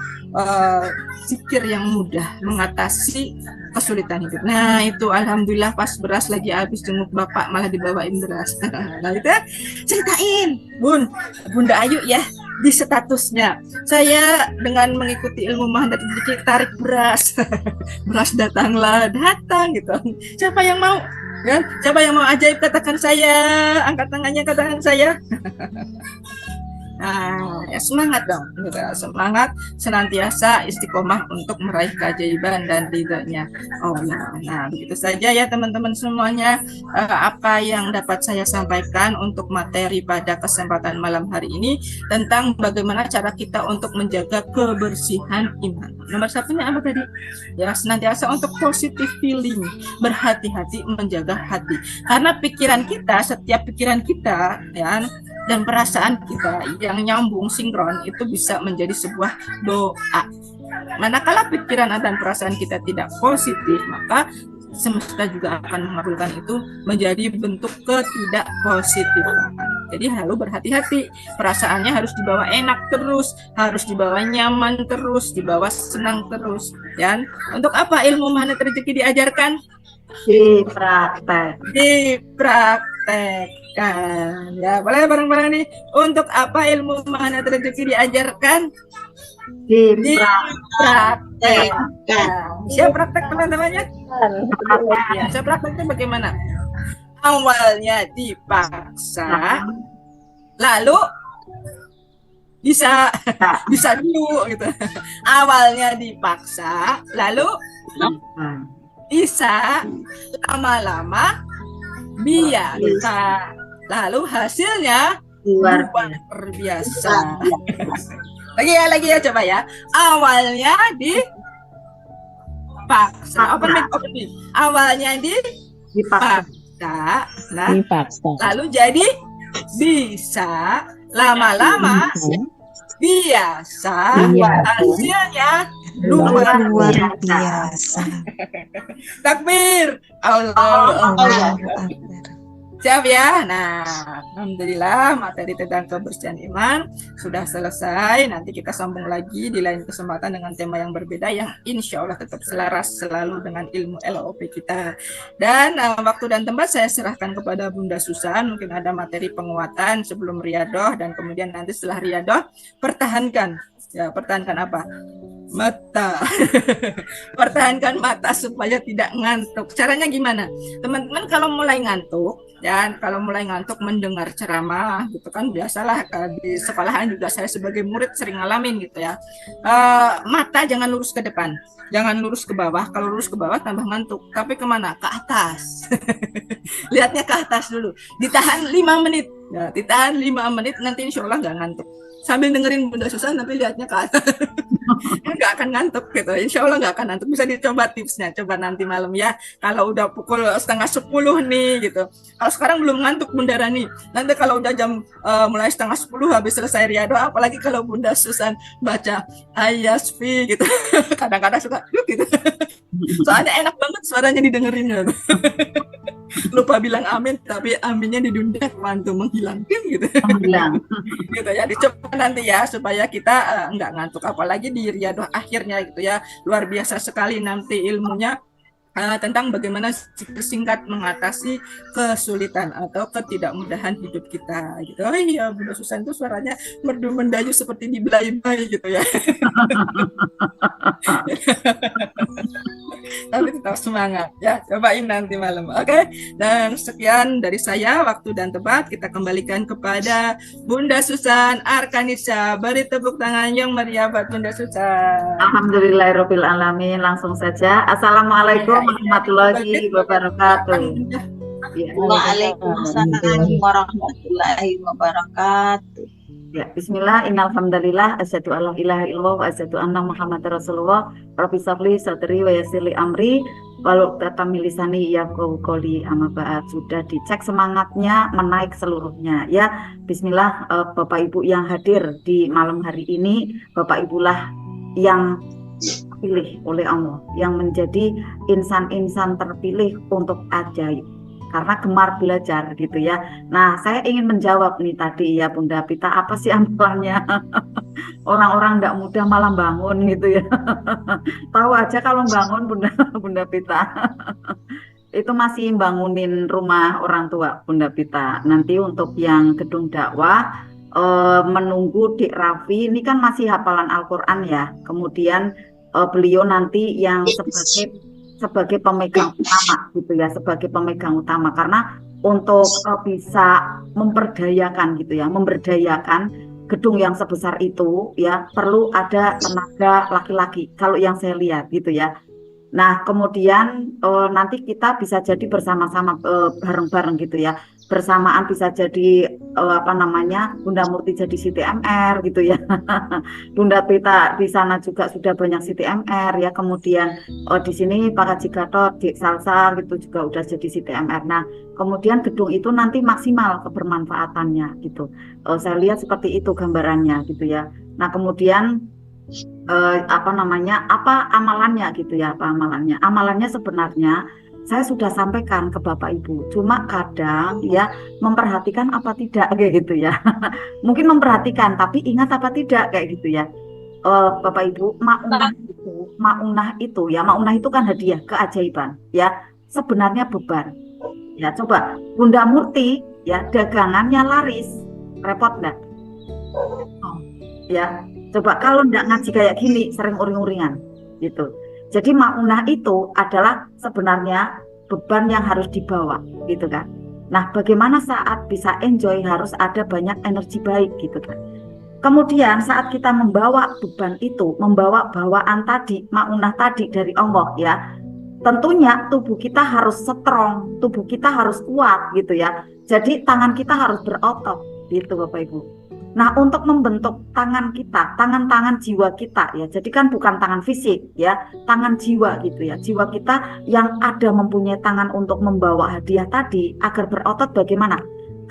zikir yang mudah mengatasi kesulitan hidup. Nah itu alhamdulillah pas beras lagi habis, jenguk bapak malah dibawain beras. Nah itu ceritain Bunda Ayu ya di statusnya, saya dengan mengikuti ilmu magnet rezeki tarik beras. Beras datang gitu. Siapa yang mau ya? Siapa yang mau ajaib katakan saya, angkat tangannya, katakan saya. Nah, ya semangat dong, semangat senantiasa istiqomah untuk meraih keajaiban dan ridhonya Allah. Nah, begitu saja ya teman-teman semuanya, apa yang dapat saya sampaikan untuk materi pada kesempatan malam hari ini tentang bagaimana cara kita untuk menjaga kebersihan iman. Nomor satunya apa tadi? Ya, senantiasa untuk positive feeling, berhati-hati menjaga hati. Karena pikiran kita, setiap pikiran kita ya, dan perasaan kita yang nyambung sinkron itu bisa menjadi sebuah doa. Manakala pikiran dan perasaan kita tidak positif, maka semesta juga akan mengabulkan itu menjadi bentuk ketidakpositifan. Jadi harus berhati-hati, perasaannya harus dibawa enak terus, harus dibawa nyaman terus, dibawa senang terus. Dan untuk apa ilmu magnet rezeki diajarkan? Dipraktekkan. Ya, boleh bareng-bareng nih. Untuk apa ilmu magnet rezeki diajarkan? Dipraktekkan. Siap praktek teman-temannya? Ya, saya prakteknya bagaimana? Awalnya dipaksa, lalu Bisa, Tak. bisa dulu gitu. Awalnya dipaksa, lalu bisa, lama-lama biasa, lalu hasilnya Luar luar biasa. Lagi ya coba ya. Awalnya dipaksa, open mic. Awalnya dipaksa. dipaksa, nah Dipaksa. lalu jadi bisa, lama-lama biasa, hasilnya luar biasa. Takbir. Allah. Siap ya. Nah, alhamdulillah materi tentang kebersihan iman sudah selesai. Nanti kita sambung lagi di lain kesempatan dengan tema yang berbeda yang insya Allah tetap selaras selalu dengan ilmu LOP kita. Dan waktu dan tempat saya serahkan kepada Bunda Susan. Mungkin ada materi penguatan sebelum riadoh dan kemudian nanti setelah riadoh pertahankan. Ya, pertahankan apa? Mata. Pertahankan mata supaya tidak ngantuk. Caranya gimana? Teman-teman kalau mulai ngantuk, dan kalau mulai ngantuk mendengar ceramah gitu kan, biasalah di sekolahan juga saya sebagai murid sering ngalamin gitu ya. Mata jangan lurus ke depan, jangan lurus ke bawah. Kalau lurus ke bawah tambah ngantuk. Tapi kemana? Ke atas. Lihatnya ke atas dulu. Ditahan 5 menit. Ya, ditahan 5 menit nanti insya Allah nggak ngantuk. Sambil dengerin Bunda Susan tapi lihatnya ke atas. Nggak akan ngantuk gitu, insya Allah nggak akan ngantuk. Bisa dicoba tipsnya, coba nanti malam ya, kalau udah pukul 9:30 nih gitu. Kalau sekarang belum ngantuk Bunda Rani, nanti kalau udah jam mulai 9:30 habis selesai riado, apalagi kalau Bunda Susan baca ayasfi gitu, kadang-kadang suka gitu, soalnya enak banget suaranya didengerin gitu. Lupa bilang amin tapi aminnya didunda mantu menghilang gitu. Gitu ya, dicoba nanti ya supaya kita nggak ngantuk, apalagi di riadoh akhirnya gitu ya, luar biasa sekali nanti ilmunya tentang bagaimana singkat mengatasi kesulitan atau ketidakmudahan hidup kita gitu. Oh iya, Bunda Susan itu suaranya merdu mendayu seperti dibelai-belai gitu ya. Tapi tetap semangat ya, cobain nanti malam. Oke, dan sekian dari saya, waktu dan tempat kita kembalikan kepada Bunda Susan Arkanisa. Beri tepuk tangan yang meriah buat Bunda Susan. Alhamdulillahirabbil alamin. Langsung saja. Assalamualaikum warahmatullahi wabarakatuh. Waalaikumsalam warahmatullahi wabarakatuh. Ya, bismillah, innal hamdalillah, asyhadu alla ilaha illallah wa asyhadu anna muhammadar rasulullah. Rabbi shrahli sadri wa yassirli amri wahlul 'uqdatam min lisani yafqahu qouli. Amma ba'd. Sudah dicek semangatnya, menaik seluruhnya ya. Bismillah, Bapak Ibu yang hadir di malam hari ini, Bapak Ibulah yang dipilih oleh Allah, yang menjadi insan-insan terpilih untuk ajaib karena gemar belajar gitu ya. Nah, saya ingin menjawab nih tadi ya Bunda Pita, apa sih amalannya? Orang-orang tidak mudah malah bangun gitu ya. Tahu aja kalau bangun Bunda Pita. Itu masih bangunin rumah orang tua Bunda Pita. Nanti untuk yang gedung dakwah menunggu Dik Raffi ini kan masih hafalan Al-Qur'an ya. Kemudian beliau nanti yang sebagai pemegang utama gitu ya, sebagai pemegang utama, karena untuk bisa memperdayakan gitu ya, memberdayakan gedung yang sebesar itu ya perlu ada tenaga laki-laki kalau yang saya lihat gitu ya. Nah, kemudian nanti kita bisa jadi bersama-sama bareng-bareng gitu ya. Bersamaan bisa jadi Bunda Murti jadi CTMR gitu ya. Bunda Pita di sana juga sudah banyak CTMR ya. Kemudian di sini Pak Haji Gatot di Salsa gitu juga udah jadi CTMR. Nah, kemudian gedung itu nanti maksimal kebermanfaatannya gitu. Saya lihat seperti itu gambarannya gitu ya. Nah, kemudian apa amalannya gitu ya, apa amalannya? Amalannya sebenarnya saya sudah sampaikan ke Bapak Ibu, cuma kadang ya memperhatikan apa tidak kayak gitu ya. Mungkin memperhatikan tapi ingat apa tidak kayak gitu ya. Bapak Ibu, maunah itu kan hadiah keajaiban ya, sebenarnya beban ya. Coba Bunda Murti ya, dagangannya laris, repot enggak? Ya, coba kalau enggak ngaji kayak gini sering uring-uringan gitu. Jadi maunah itu adalah sebenarnya beban yang harus dibawa gitu kan. Nah, bagaimana saat bisa enjoy harus ada banyak energi baik gitu kan. Kemudian saat kita membawa beban itu, membawa bawaan tadi, maunah tadi dari Allah ya, tentunya tubuh kita harus strong, tubuh kita harus kuat gitu ya. Jadi tangan kita harus berotot gitu Bapak Ibu. Nah, untuk membentuk tangan kita, tangan-tangan jiwa kita ya. Jadi kan bukan tangan fisik ya, tangan jiwa gitu ya. Jiwa kita yang ada mempunyai tangan untuk membawa hadiah tadi agar berotot bagaimana?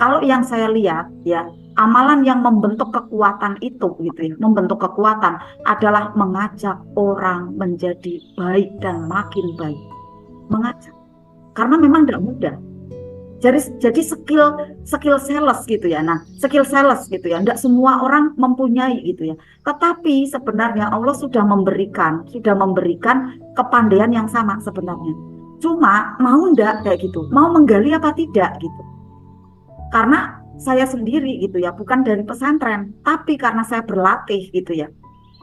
Kalau yang saya lihat ya, amalan yang membentuk kekuatan itu gitu ya, membentuk kekuatan adalah mengajak orang menjadi baik dan makin baik. Mengajak. Karena memang tidak mudah. Jadi skill sales gitu ya. Nah, skill sales gitu ya. Tidak semua orang mempunyai gitu ya. Tetapi sebenarnya Allah sudah memberikan kepandaian yang sama sebenarnya. Cuma mau enggak kayak gitu? Mau menggali apa tidak gitu. Karena saya sendiri gitu ya, bukan dari pesantren, tapi karena saya berlatih gitu ya.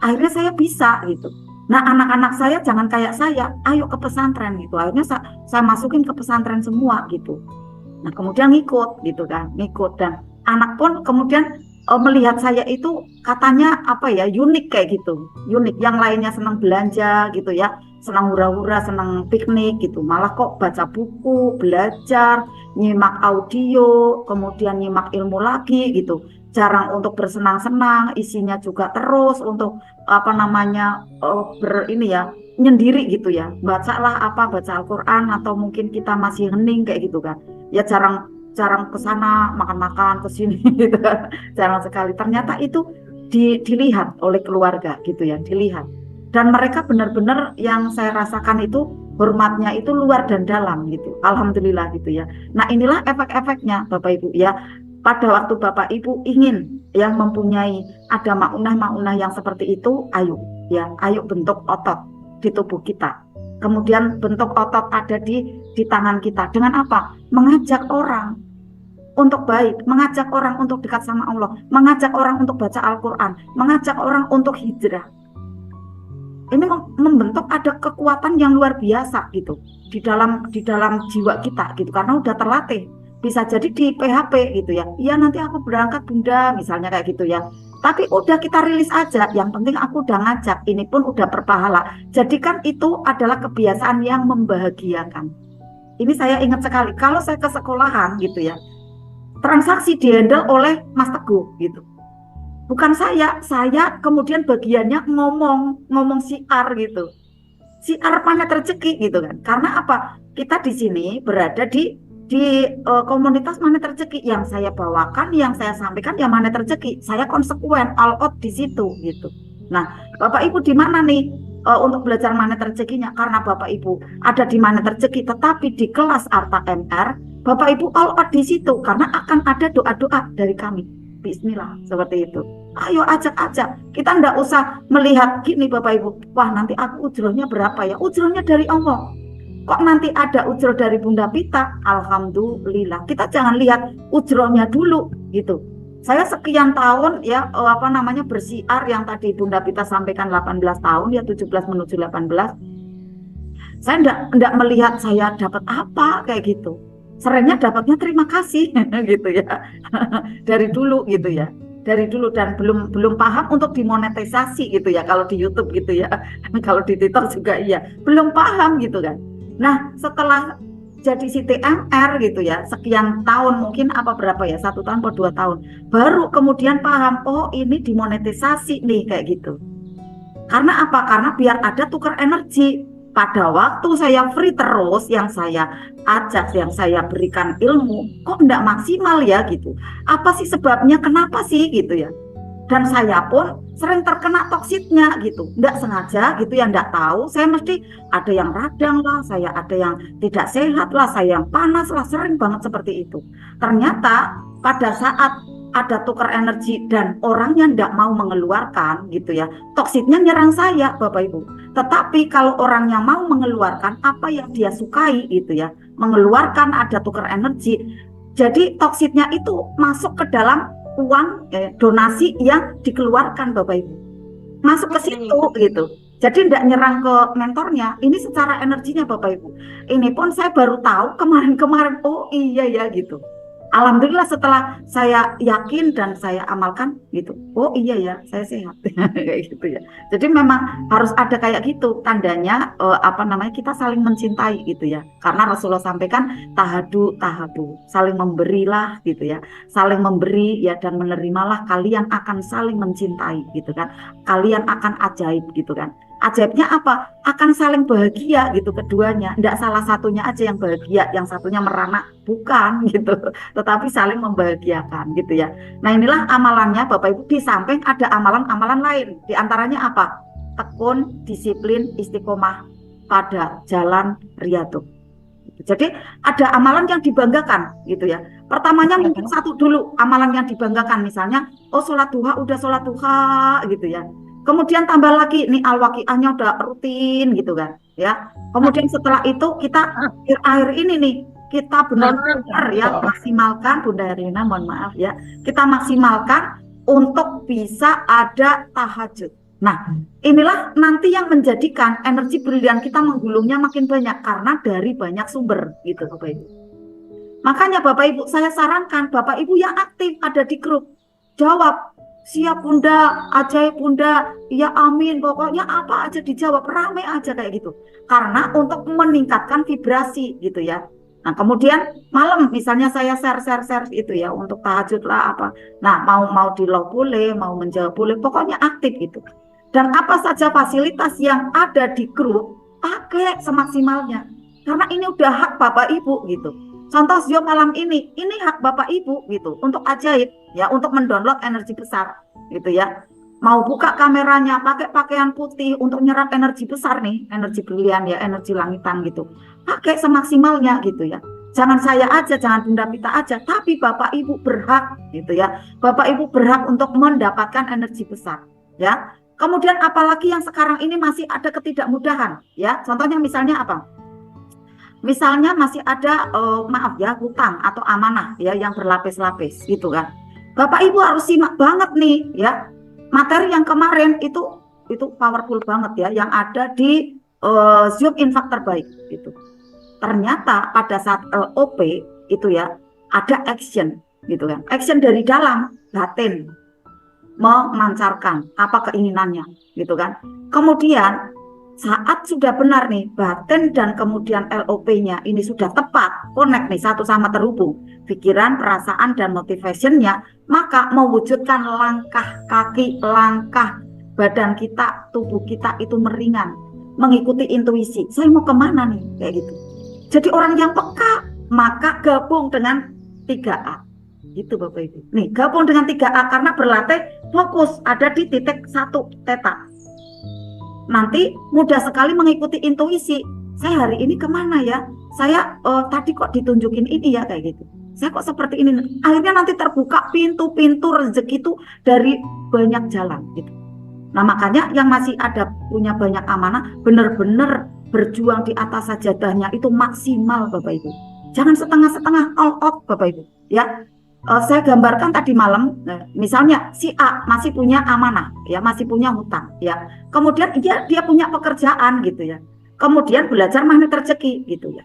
Akhirnya saya bisa gitu. Nah, anak-anak saya jangan kayak saya, ayo ke pesantren gitu. Akhirnya saya masukin ke pesantren semua gitu. Nah, kemudian ngikut gitu kan, ngikut, dan anak pun kemudian melihat saya itu katanya apa ya, unik kayak gitu, unik. Yang lainnya senang belanja gitu ya, senang hura-hura, senang piknik gitu, malah kok baca buku, belajar, nyimak audio, kemudian nyimak ilmu lagi gitu. Jarang untuk bersenang-senang, isinya juga terus untuk apa namanya ini ya, nyendiri gitu ya. Bacalah baca Al-Qur'an, atau mungkin kita masih hening kayak gitu kan. Ya jarang ke sana, makan-makan ke sini gitu kan. Jarang sekali. Ternyata itu dilihat oleh keluarga gitu ya, dilihat. Dan mereka benar-benar yang saya rasakan itu hormatnya itu luar dan dalam gitu. Alhamdulillah gitu ya. Nah, inilah efek-efeknya Bapak Ibu ya. Pada waktu Bapak Ibu ingin yang mempunyai ada maunah yang seperti itu, ayo ya, ayo bentuk otot di tubuh kita. Kemudian bentuk otot ada di tangan kita. Dengan apa? Mengajak orang untuk baik, mengajak orang untuk dekat sama Allah, mengajak orang untuk baca Al-Qur'an, mengajak orang untuk hijrah. Ini membentuk ada kekuatan yang luar biasa gitu di dalam jiwa kita gitu, karena udah terlatih. Bisa jadi di PHP gitu ya. Iya, nanti aku berangkat Bunda, misalnya kayak gitu ya. Tapi udah kita rilis aja, yang penting aku udah ngajak, ini pun udah berpahala. Jadi kan itu adalah kebiasaan yang membahagiakan. Ini saya ingat sekali, kalau saya ke sekolahan gitu ya, transaksi dihandle oleh Mas Teguh gitu. Bukan saya kemudian bagiannya ngomong siar gitu. Siar Planet Rezeki gitu kan. Karena apa? Kita di sini berada di komunitas Planet Rezeki, yang saya bawakan, yang saya sampaikan ya Planet Rezeki. Saya konsekuen all out di situ gitu. Nah, Bapak Ibu di mana nih untuk belajar Planet Rezekinya? Karena Bapak Ibu ada di Planet Rezeki, tetapi di kelas Arta MR, Bapak Ibu all out di situ karena akan ada doa-doa dari kami. Bismillah, seperti itu. Ayo ajak-ajak. Kita enggak usah melihat gini Bapak Ibu. Wah, nanti aku ujrohnya berapa ya? Ujrohnya dari Allah. Kok nanti ada ujroh dari Bunda Pita? Alhamdulillah. Kita jangan lihat ujrohnya dulu gitu. Saya sekian tahun ya bersiar yang tadi Bunda Pita sampaikan 18 tahun ya, 17 menuju 18. Saya enggak melihat saya dapat apa kayak gitu. Seringnya dapatnya terima kasih gitu ya. Dari dulu gitu ya. Dari dulu, dan belum paham untuk dimonetisasi gitu ya, kalau di YouTube gitu ya. Kalau di TikTok juga iya, belum paham gitu kan. Nah, setelah jadi CTMR gitu ya, sekian tahun, mungkin berapa ya, 1 tahun atau 2 tahun, baru kemudian paham, oh ini dimonetisasi nih kayak gitu. Karena apa? Karena biar ada tukar energi. Pada waktu saya free terus, yang saya ajak, yang saya berikan ilmu, kok enggak maksimal ya gitu. Apa sih sebabnya? Kenapa sih gitu ya? Dan saya pun sering terkena toksiknya gitu, enggak sengaja gitu ya, enggak tahu. Saya mesti ada yang radang lah, saya ada yang tidak sehat lah, saya yang panas lah, sering banget seperti itu. Ternyata pada saat ada tukar energi dan orangnya enggak mau mengeluarkan gitu ya, toksiknya nyerang saya Bapak Ibu. Tetapi kalau orangnya mau mengeluarkan apa yang dia sukai gitu ya, mengeluarkan, ada tukar energi, jadi toksiknya itu masuk ke dalam uang donasi yang dikeluarkan Bapak Ibu, masuk ke situ gitu. Jadi tidak nyerang ke mentornya, ini secara energinya Bapak Ibu. Ini pun saya baru tahu kemarin-kemarin, oh iya ya gitu. Alhamdulillah setelah saya yakin dan saya amalkan gitu, oh iya ya saya sehat kayak gitu ya. Jadi memang harus ada kayak gitu tandanya apa namanya kita saling mencintai gitu ya. Karena Rasulullah sampaikan tahadu tahabu, saling memberilah gitu ya, saling memberi ya dan menerimalah kalian akan saling mencintai gitu kan. Kalian akan ajaib gitu kan. Ajaibnya apa? Akan saling bahagia gitu keduanya. Tidak salah satunya aja yang bahagia, yang satunya merana, bukan gitu. Tetapi saling membahagiakan gitu ya. Nah inilah amalannya Bapak Ibu. Di samping ada amalan-amalan lain. Di antaranya apa? Tekun, disiplin, istiqomah pada jalan riyadhah. Jadi ada amalan yang dibanggakan gitu ya. Pertamanya mungkin satu dulu amalan yang dibanggakan, misalnya oh sholat duha udah sholat duha gitu ya. Kemudian tambah lagi nih al-waqiahnya udah rutin gitu kan ya. Kemudian setelah itu kita akhir ini nih kita benar-benar ya maksimalkan Bunda Erlina, mohon maaf ya. Kita maksimalkan untuk bisa ada tahajud. Nah, inilah nanti yang menjadikan energi brilian kita menggulungnya makin banyak karena dari banyak sumber gitu Bapak Ibu. Makanya Bapak Ibu saya sarankan Bapak Ibu yang aktif ada di grup jawab siap Bunda, ajaib Bunda, ya amin, pokoknya apa aja dijawab, rame aja kayak gitu. Karena untuk meningkatkan vibrasi gitu ya. Nah kemudian malam misalnya saya share itu ya untuk tahajud lah apa. Nah mau di log boleh, mau menjawab boleh, pokoknya aktif gitu. Dan apa saja fasilitas yang ada di grup pakai semaksimalnya. Karena ini udah hak Bapak Ibu gitu. Contoh Zoom malam ini hak Bapak Ibu gitu untuk ajaib ya, untuk mendownload energi besar gitu ya. Mau buka kameranya pakai pakaian putih untuk nyerap energi besar nih, energi brilian ya, energi langitan gitu. Pakai semaksimalnya gitu ya. Jangan saya aja, jangan Bunda Pita aja, tapi Bapak Ibu berhak gitu ya. Bapak Ibu berhak untuk mendapatkan energi besar ya. Kemudian apalagi yang sekarang ini masih ada ketidakmudahan ya. Contohnya misalnya apa? Misalnya masih ada maaf ya hutang atau amanah ya yang berlapis-lapis gitu kan. Bapak Ibu harus simak banget nih ya. Materi yang kemarin itu powerful banget ya yang ada di Zoom Infak Terbaik gitu. Ternyata pada saat LOP itu ya ada action gitu kan. Action dari dalam batin memancarkan apa keinginannya gitu kan. Kemudian saat sudah benar nih batin dan kemudian LOP-nya ini sudah tepat connect nih satu sama terhubung pikiran, perasaan dan motivationnya, maka mewujudkan langkah kaki, langkah badan kita, tubuh kita itu meringan mengikuti intuisi. Saya mau kemana nih kayak gitu. Jadi orang yang peka maka gabung dengan 3A. Gitu Bapak Ibu. Nih gabung dengan 3A karena berlatih fokus ada di titik 1 theta. Nanti mudah sekali mengikuti intuisi. Saya hari ini kemana ya? Saya tadi kok ditunjukin ini ya kayak gitu. Saya kok seperti ini. Akhirnya nanti terbuka pintu-pintu rezeki itu dari banyak jalan gitu. Nah makanya yang masih ada punya banyak amanah benar-benar berjuang di atas sajadahnya itu maksimal Bapak Ibu. Jangan setengah-setengah all out Bapak Ibu ya. Saya gambarkan tadi malam, misalnya si A masih punya amanah, ya masih punya hutang, ya. Kemudian dia punya pekerjaan gitu ya. Kemudian belajar magnet rezeki gitu ya.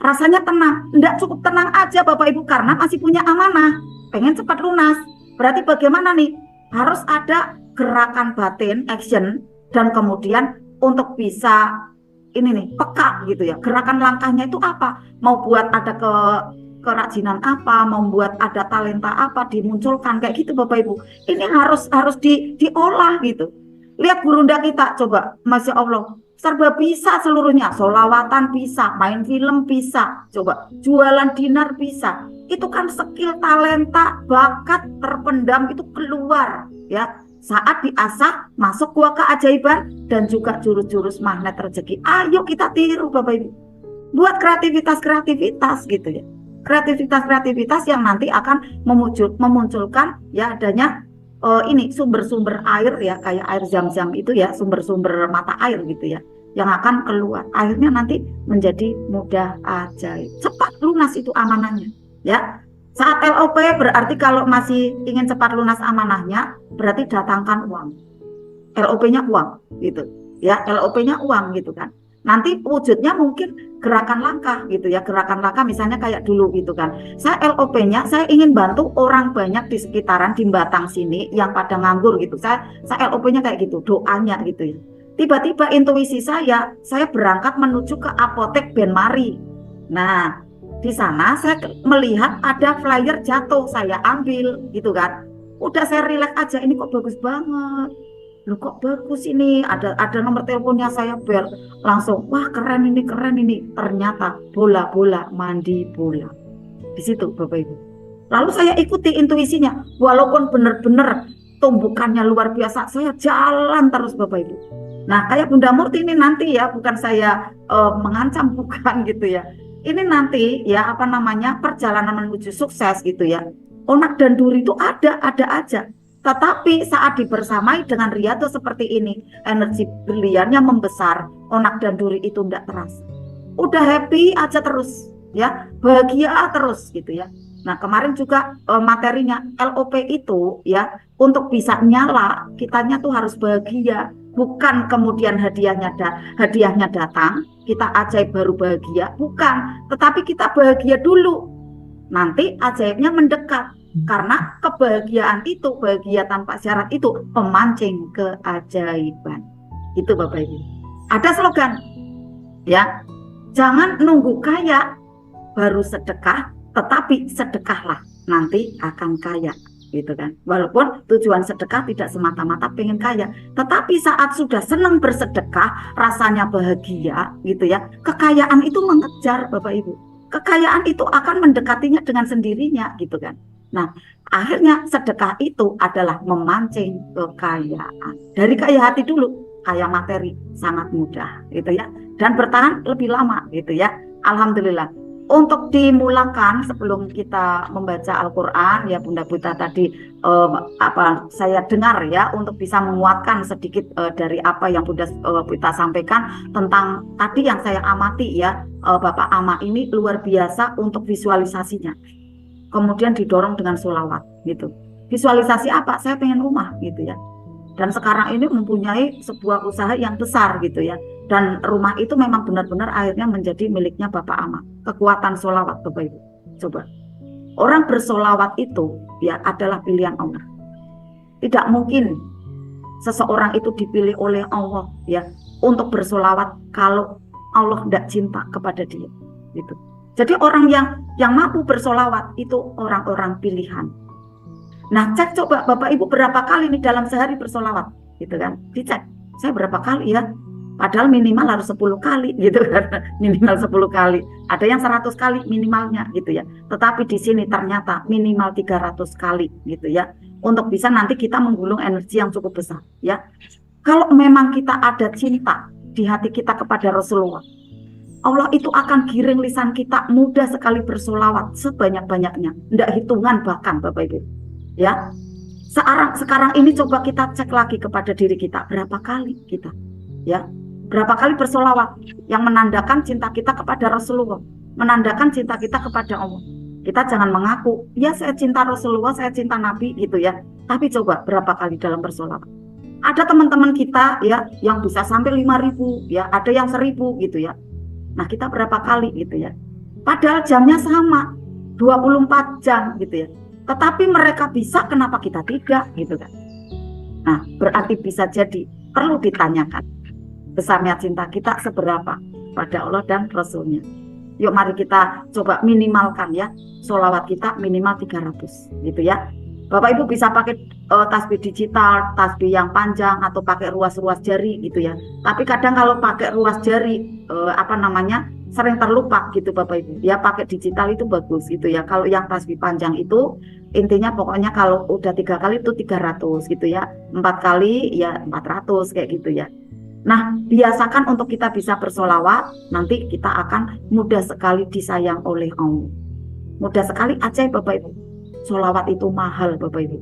Rasanya tenang, enggak cukup tenang aja Bapak Ibu karena masih punya amanah, pengen cepat lunas. Berarti bagaimana nih? Harus ada gerakan batin, action, dan kemudian untuk bisa ini nih peka gitu ya. Gerakan langkahnya itu apa? Mau buat ada kerajinan apa, membuat ada talenta apa dimunculkan kayak gitu Bapak Ibu. Ini harus diolah gitu. Lihat gurunda kita coba, Masya Allah, serba bisa seluruhnya. Sholawatan bisa, main film bisa, coba jualan dinar bisa. Itu kan skill, talenta, bakat terpendam itu keluar ya. Saat diasah masuk gua keajaiban dan juga jurus-jurus magnet rezeki. Ayo kita tiru Bapak Ibu. Buat kreativitas gitu ya. Kreativitas yang nanti akan memunculkan ya adanya ini sumber-sumber air ya kayak air zam-zam itu ya, sumber-sumber mata air gitu ya yang akan keluar. Akhirnya nanti menjadi mudah ajaib. Cepat lunas itu amanahnya ya. Saat LOP berarti kalau masih ingin cepat lunas amanahnya berarti datangkan uang. LOP-nya uang gitu ya, LOP-nya uang gitu kan. Nanti wujudnya mungkin gerakan langkah gitu ya, gerakan langkah misalnya kayak dulu gitu kan. Saya LOP-nya saya ingin bantu orang banyak di sekitaran di Batang sini yang pada nganggur gitu. Saya LOP-nya kayak gitu, doanya gitu ya. Tiba-tiba intuisi saya berangkat menuju ke apotek Benmari. Nah, di sana saya melihat ada flyer jatuh, saya ambil gitu kan. Udah saya relax aja, ini kok bagus banget. Loh kok bagus ini, ada nomor teleponnya, saya bel langsung, wah keren ini. Ternyata bola mandi bola. Di situ Bapak Ibu. Lalu saya ikuti intuisinya, walaupun benar-benar tumbukannya luar biasa, saya jalan terus Bapak Ibu. Nah, kayak Bunda Murti ini nanti ya, bukan saya mengancam, bukan gitu ya. Ini nanti ya apa namanya perjalanan menuju sukses gitu ya. Onak dan duri itu ada aja. Tetapi saat dibersamai dengan Riyadhah seperti ini, energi briliannya membesar, onak dan duri itu tidak terasa. Udah happy aja terus ya, bahagia terus gitu ya. Nah, kemarin juga materinya LOP itu ya, untuk bisa nyala kitanya tuh harus bahagia. Bukan kemudian hadiahnya datang, kita ajaib baru bahagia, bukan, tetapi kita bahagia dulu. Nanti ajaibnya mendekat. Karena kebahagiaan itu, bahagia tanpa syarat itu pemancing keajaiban. Itu Bapak Ibu. Ada slogan ya, jangan nunggu kaya baru sedekah, tetapi sedekahlah nanti akan kaya gitu kan. Walaupun tujuan sedekah tidak semata-mata pengen kaya, tetapi saat sudah senang bersedekah, rasanya bahagia gitu ya, kekayaan itu mengejar Bapak Ibu. Kekayaan itu akan mendekatinya dengan sendirinya gitu kan. Nah, akhirnya sedekah itu adalah memancing kekayaan. Dari kaya hati dulu, kaya materi sangat mudah gitu ya. Dan bertahan lebih lama gitu ya. Alhamdulillah. Untuk dimulakan sebelum kita membaca Al-Qur'an ya Bunda Buta tadi saya dengar ya untuk bisa menguatkan sedikit dari apa yang Bunda Buta sampaikan tentang tadi yang saya amati ya, Bapak Ama ini luar biasa untuk visualisasinya. Kemudian didorong dengan sholawat gitu. Visualisasi apa? Saya pengen rumah gitu ya. Dan sekarang ini mempunyai sebuah usaha yang besar gitu ya. Dan rumah itu memang benar-benar akhirnya menjadi miliknya Bapak Ama. Kekuatan sholawat Bapak Ibu. Coba. Orang bersolawat itu ya adalah pilihan Allah. Tidak mungkin seseorang itu dipilih oleh Allah ya untuk bersolawat kalau Allah tidak cinta kepada dia gitu. Jadi orang yang mampu bersolawat itu orang-orang pilihan. Nah, cek coba Bapak Ibu berapa kali nih dalam sehari bersolawat gitu kan. Dicek, saya berapa kali ya. Padahal minimal harus 10 kali gitu kan. Minimal 10 kali. Ada yang 100 kali minimalnya gitu ya. Tetapi di sini ternyata minimal 300 kali gitu ya. Untuk bisa nanti kita menggulung energi yang cukup besar ya. Kalau memang kita ada cinta di hati kita kepada Rasulullah, Allah itu akan giring lisan kita mudah sekali bersolawat sebanyak-banyaknya. Tidak hitungan bahkan Bapak Ibu. Ya, sekarang ini coba kita cek lagi kepada diri kita. Berapa kali kita ya, berapa kali bersolawat yang menandakan cinta kita kepada Rasulullah, menandakan cinta kita kepada Allah. Kita jangan mengaku, ya saya cinta Rasulullah, saya cinta Nabi gitu ya. Tapi coba berapa kali dalam bersolawat. Ada teman-teman kita ya yang bisa sampai 5.000 ya, ada yang 1.000 gitu ya. Nah, kita berapa kali gitu ya. Padahal jamnya sama, 24 jam gitu ya. Tetapi mereka bisa, kenapa kita tidak gitu kan. Nah, berarti bisa jadi perlu ditanyakan besarnya cinta kita seberapa pada Allah dan Rasulnya. Yuk mari kita coba minimalkan ya, sholawat kita minimal 300 gitu ya. Bapak Ibu bisa pakai tasbih digital, tasbih yang panjang atau pakai ruas-ruas jari gitu ya. Tapi kadang kalau pakai ruas jari sering terlupa gitu Bapak Ibu. Ya pakai digital itu bagus gitu ya. Kalau yang tasbih panjang itu intinya pokoknya kalau udah 3 kali itu 300 gitu ya. 4 kali ya 400 kayak gitu ya. Nah, biasakan untuk kita bisa bersolawat, nanti kita akan mudah sekali disayang oleh Allah. Mudah sekali aja Bapak Ibu. Solawat itu mahal Bapak Ibu.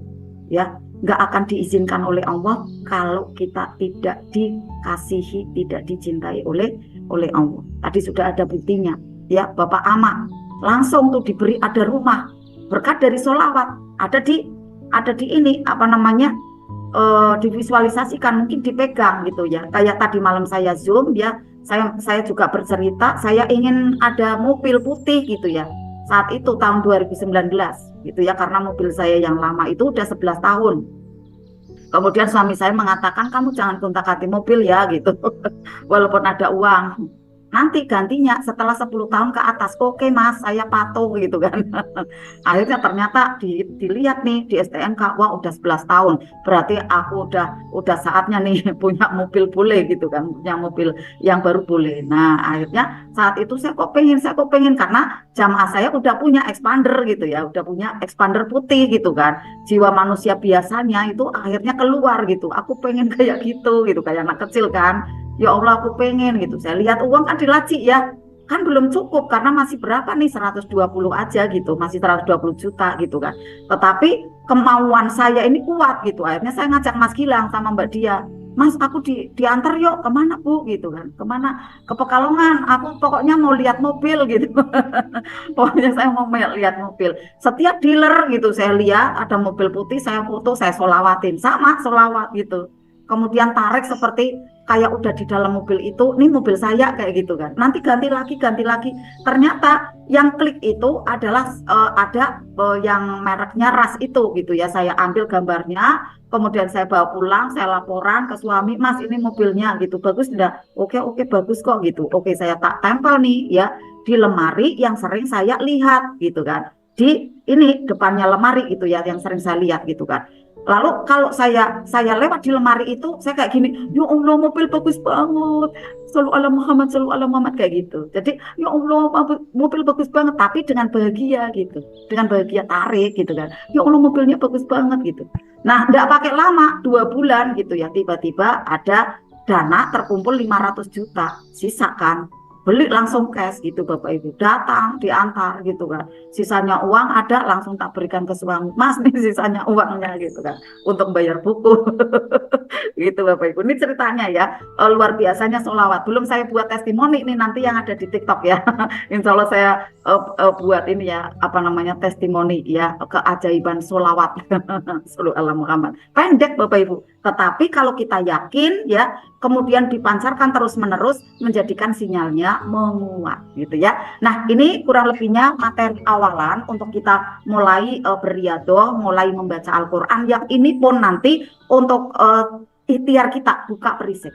Ya, nggak akan diizinkan oleh Allah kalau kita tidak dikasihi, tidak dicintai oleh Allah. Tadi sudah ada buktinya. Ya, Bapak Ama langsung tuh diberi ada rumah berkat dari solawat. Ada di ini divisualisasikan, mungkin dipegang gitu ya. Kayak tadi malam saya Zoom ya, saya juga bercerita, saya ingin ada mobil putih gitu ya. Saat itu tahun 2019 gitu ya, karena mobil saya yang lama itu udah 11 tahun. Kemudian suami saya mengatakan, kamu jangan gonta-ganti mobil ya gitu. Walaupun ada uang. Nanti gantinya setelah 10 tahun ke atas. Oke mas, saya patuh gitu kan. Akhirnya ternyata dilihat nih di STNK, wah udah 11 tahun. Berarti aku udah saatnya nih punya mobil boleh gitu kan. Punya mobil yang baru boleh. Nah akhirnya saat itu saya kok pengen karena jamaah saya udah punya expander gitu ya. Udah punya expander putih gitu kan. Jiwa manusia biasanya itu akhirnya keluar gitu. Aku pengen kayak gitu kayak anak kecil kan. Ya Allah aku pengen gitu. Saya lihat uang kan di laci ya. Kan belum cukup karena masih berapa nih 120 aja gitu. Masih 120 juta gitu kan. Tetapi kemauan saya ini kuat gitu. Akhirnya saya ngajak Mas Gilang sama Mbak Dia. Mas aku diantar yuk kemana Bu gitu kan. Kemana? Ke Pekalongan. Aku pokoknya mau lihat mobil gitu. Pokoknya saya mau lihat mobil. Setiap dealer gitu saya lihat ada mobil putih, saya foto, saya solawatin. Sama solawat gitu. Kemudian tarik seperti kayak udah di dalam mobil itu, nih mobil saya kayak gitu kan. Nanti ganti lagi. Ternyata yang klik itu adalah ada yang mereknya ras itu gitu ya. Saya ambil gambarnya, kemudian saya bawa pulang, saya laporan ke suami, Mas ini mobilnya gitu. Bagus enggak? Oke, bagus kok gitu. Oke, saya tak tempel nih ya di lemari yang sering saya lihat gitu kan. Di ini depannya lemari itu ya yang sering saya lihat gitu kan. Lalu kalau saya lewat di lemari itu, saya kayak gini, ya Allah mobil bagus banget, shollu ala Muhammad kayak gitu. Jadi ya Allah mobil bagus banget, tapi dengan bahagia gitu, dengan bahagia tarik gitu kan. Ya Allah mobilnya bagus banget gitu. Nah, enggak pakai lama, 2 bulan gitu ya, tiba-tiba ada dana terkumpul 500 juta, sisa kan. Beli langsung cash gitu Bapak Ibu, datang diantar gitu kan, sisanya uang ada langsung tak berikan ke suami, Mas nih sisanya uangnya gitu kan untuk bayar buku. Gitu Bapak Ibu, ini ceritanya ya. Luar biasanya sholawat, belum saya buat testimoni ini nanti yang ada di TikTok ya. Insya Allah saya buat ini ya, apa namanya, testimoni ya, keajaiban sholawat. Shollu ala Muhammad, pendek Bapak Ibu, tetapi kalau kita yakin ya, kemudian dipancarkan terus-menerus, menjadikan sinyalnya menguat gitu ya. Nah ini kurang lebihnya materi awalan untuk kita mulai beriadoh, mulai membaca Al-Quran, yang ini pun nanti untuk ikhtiar kita buka perisik.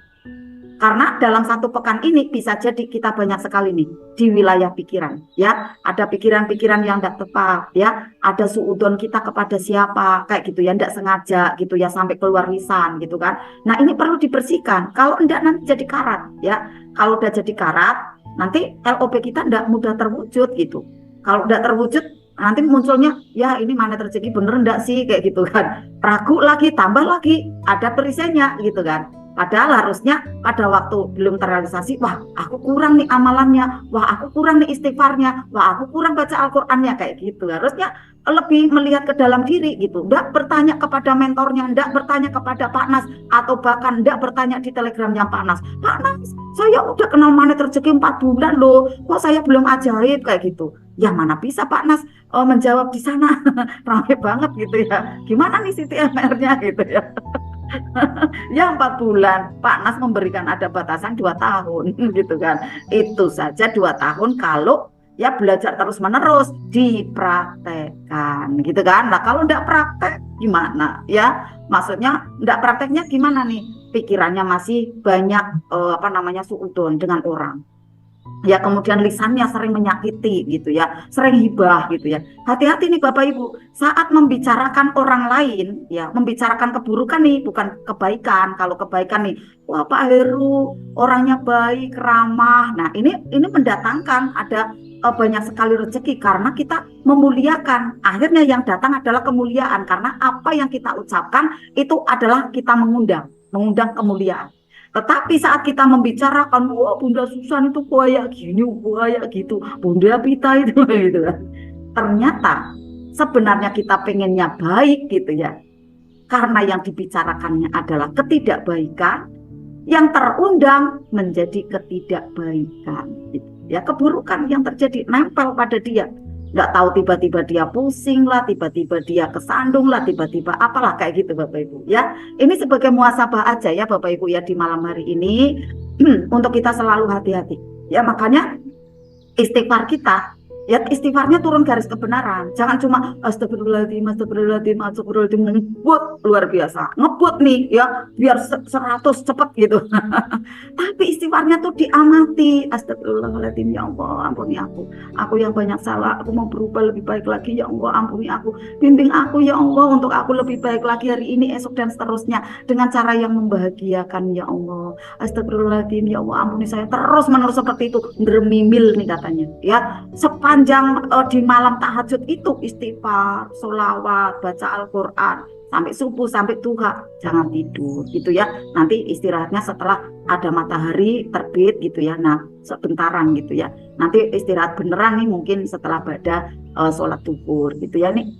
Karena dalam 1 pekan ini bisa jadi kita banyak sekali nih di wilayah pikiran ya. Ada pikiran-pikiran yang tidak tepat ya. Ada suudon kita kepada siapa kayak gitu ya, tidak sengaja gitu ya, sampai keluar lisan gitu kan. Nah ini perlu dibersihkan. Kalau tidak nanti jadi karat ya. Kalau udah jadi karat nanti LOB kita tidak mudah terwujud gitu. Kalau tidak terwujud nanti munculnya ya ini mana rezeki bener enggak sih kayak gitu kan. Ragu lagi, tambah lagi, ada perisainya gitu kan. Padahal harusnya pada waktu belum terrealisasi, wah aku kurang nih amalannya, wah aku kurang nih istighfarnya, wah aku kurang baca Al-Qur'annya kayak gitu. Harusnya lebih melihat ke dalam diri gitu. Enggak bertanya kepada mentornya, enggak bertanya kepada Pak Nas, atau bahkan enggak bertanya di telegramnya Pak Nas. Pak Nas, saya udah kenal Manet Rezeki 4 bulan loh, kok saya belum ajaib kayak gitu. Ya mana bisa Pak Nas menjawab di sana. Ramai banget gitu ya. Gimana nih Siti MR-nya gitu ya. Ya 4 bulan, Pak Nas memberikan ada batasan 2 tahun gitu kan. Itu saja 2 tahun kalau ya belajar terus menerus, dipraktekkan gitu kan. Nah kalau enggak praktek gimana ya, maksudnya enggak prakteknya gimana nih, pikirannya masih banyak suudon dengan orang ya, kemudian lisannya sering menyakiti gitu ya, sering hibah gitu ya. Hati-hati nih Bapak Ibu, saat membicarakan orang lain ya, membicarakan keburukan nih, bukan kebaikan. Kalau kebaikan nih, wah Pak Heru orangnya baik, ramah. Nah ini mendatangkan ada banyak sekali rezeki karena kita memuliakan. Akhirnya yang datang adalah kemuliaan, karena apa yang kita ucapkan itu adalah kita mengundang kemuliaan. Tetapi saat kita membicarakan, wah Bunda Susan itu kayak gini, kayak gitu, Bunda Pita itu gitu kan. Ternyata sebenarnya kita pengennya baik gitu ya. Karena yang dibicarakannya adalah ketidakbaikan, yang terundang menjadi ketidakbaikan gitu. Ya, keburukan yang terjadi nempel pada dia. Nggak tahu tiba-tiba dia pusing lah, tiba-tiba dia kesandung lah, tiba-tiba apalah kayak gitu Bapak Ibu ya. Ini sebagai muhasabah aja ya Bapak Ibu ya di malam hari ini. untuk kita selalu hati-hati. Ya makanya istighfar kita, ya istighfarnya turun garis kebenaran. Jangan cuma astagfirullahaladzim, astagfirullahaladzim, astagfirullahaladzim, ngebut luar biasa, ngebut nih ya biar 100 cepet gitu. Tapi istighfarnya tuh diamati. Astagfirullahaladzim, ya Allah ampuni aku yang banyak salah, aku mau berubah lebih baik lagi, ya Allah ampuni aku, bimbing aku ya Allah untuk aku lebih baik lagi hari ini, esok dan seterusnya dengan cara yang membahagiakan ya Allah. Astagfirullahaladzim, ya Allah ampuni saya, terus menerus seperti itu, bermimil nih katanya ya. Sepanjang di malam tahajud itu istighfar, sholawat, baca Al-Quran sampai subuh, sampai duha, jangan tidur gitu ya. Nanti istirahatnya setelah ada matahari terbit gitu ya. Nah sebentaran gitu ya. Nanti istirahat beneran nih mungkin setelah pada sholat duhur gitu ya. Nih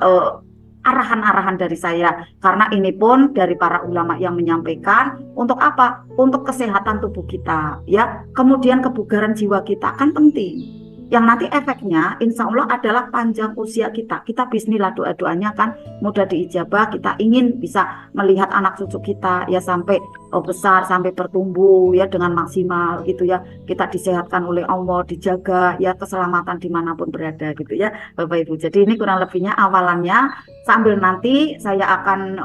arahan-arahan dari saya, karena ini pun dari para ulama yang menyampaikan untuk apa? Untuk kesehatan tubuh kita ya. Kemudian kebugaran jiwa kita kan penting. Yang nanti efeknya insya Allah adalah panjang usia kita. Kita bismillah doa-doanya kan mudah diijabah. Kita ingin bisa melihat anak cucu kita ya sampai besar, sampai bertumbuh ya dengan maksimal gitu ya. Kita disehatkan oleh Allah, dijaga ya keselamatan dimanapun berada gitu ya Bapak Ibu. Jadi ini kurang lebihnya awalannya, sambil nanti saya akan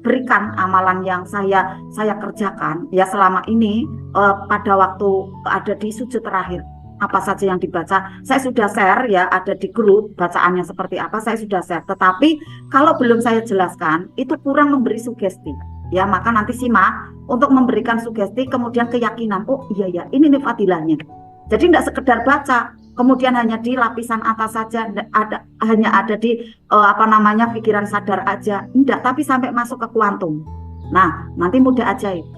berikan amalan yang saya kerjakan ya selama ini pada waktu ada di sujud terakhir. Apa saja yang dibaca, saya sudah share ya, ada di grup bacaannya seperti apa, saya sudah share. Tetapi kalau belum saya jelaskan, itu kurang memberi sugesti. Ya, maka nanti simak untuk memberikan sugesti, kemudian keyakinan, oh iya ya, ini nih fadilahnya. Jadi tidak sekedar baca, kemudian hanya di lapisan atas saja, hanya ada di pikiran sadar aja, tidak, tapi sampai masuk ke kuantum. Nah, nanti mudah ajaib.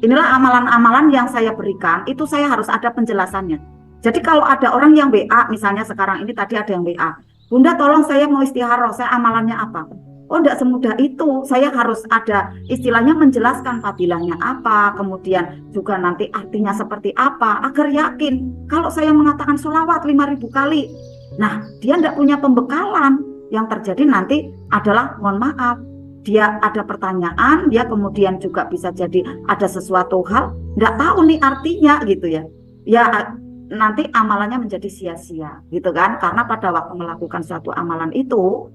Inilah amalan-amalan yang saya berikan, itu saya harus ada penjelasannya. Jadi kalau ada orang yang WA, misalnya sekarang ini tadi ada yang WA, Bunda tolong saya mau istikharah, saya amalannya apa? Oh tidak semudah itu, saya harus ada istilahnya menjelaskan fadilahnya apa, kemudian juga nanti artinya seperti apa, agar yakin kalau saya mengatakan sholawat 5.000 kali, nah dia tidak punya pembekalan, yang terjadi nanti adalah mohon maaf, dia ada pertanyaan, dia kemudian juga bisa jadi ada sesuatu hal, nggak tahu nih artinya gitu ya. Ya nanti amalannya menjadi sia-sia gitu kan, karena pada waktu melakukan suatu amalan itu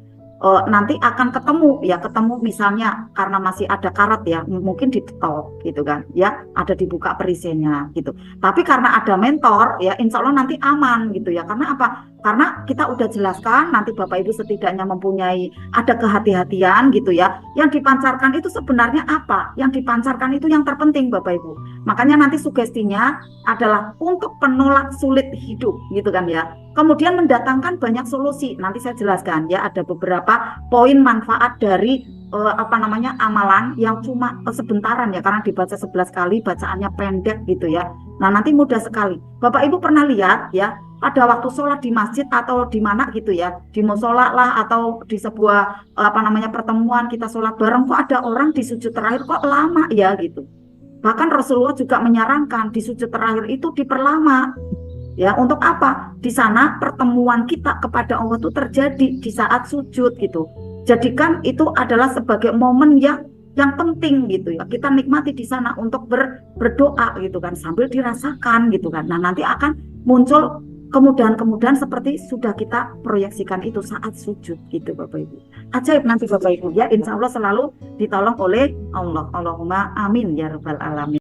nanti akan ketemu misalnya karena masih ada karat ya, mungkin ditetok gitu kan ya, ada dibuka perisainya gitu. Tapi karena ada mentor ya insya Allah nanti aman gitu ya. Karena apa? Karena kita udah jelaskan, nanti Bapak Ibu setidaknya mempunyai ada kehati-hatian gitu ya. Yang dipancarkan itu sebenarnya apa? Yang dipancarkan itu yang terpenting Bapak Ibu. Makanya nanti sugestinya adalah untuk penolak sulit hidup gitu kan ya. Kemudian mendatangkan banyak solusi. Nanti saya jelaskan ya, ada beberapa poin manfaat dari amalan yang cuma sebentaran ya, karena dibaca 11 kali, bacaannya pendek gitu ya. Nah nanti mudah sekali. Bapak Ibu pernah lihat ya, pada waktu sholat di masjid atau di mana gitu ya, di musola lah atau di sebuah pertemuan kita sholat bareng, kok ada orang di sujud terakhir kok lama ya gitu. Bahkan Rasulullah juga menyarankan di sujud terakhir itu diperlama. Ya, untuk apa? Di sana pertemuan kita kepada Allah itu terjadi di saat sujud gitu. Jadikan itu adalah sebagai momen yang penting gitu ya. Kita nikmati di sana untuk berdoa gitu kan, sambil dirasakan gitu kan. Nah, nanti akan muncul kemudahan-kemudahan seperti sudah kita proyeksikan itu saat sujud gitu Bapak Ibu. Ajaib nanti Bapak Ibu ya, insya Allah selalu ditolong oleh Allah. Allahumma amin ya rabbal alamin.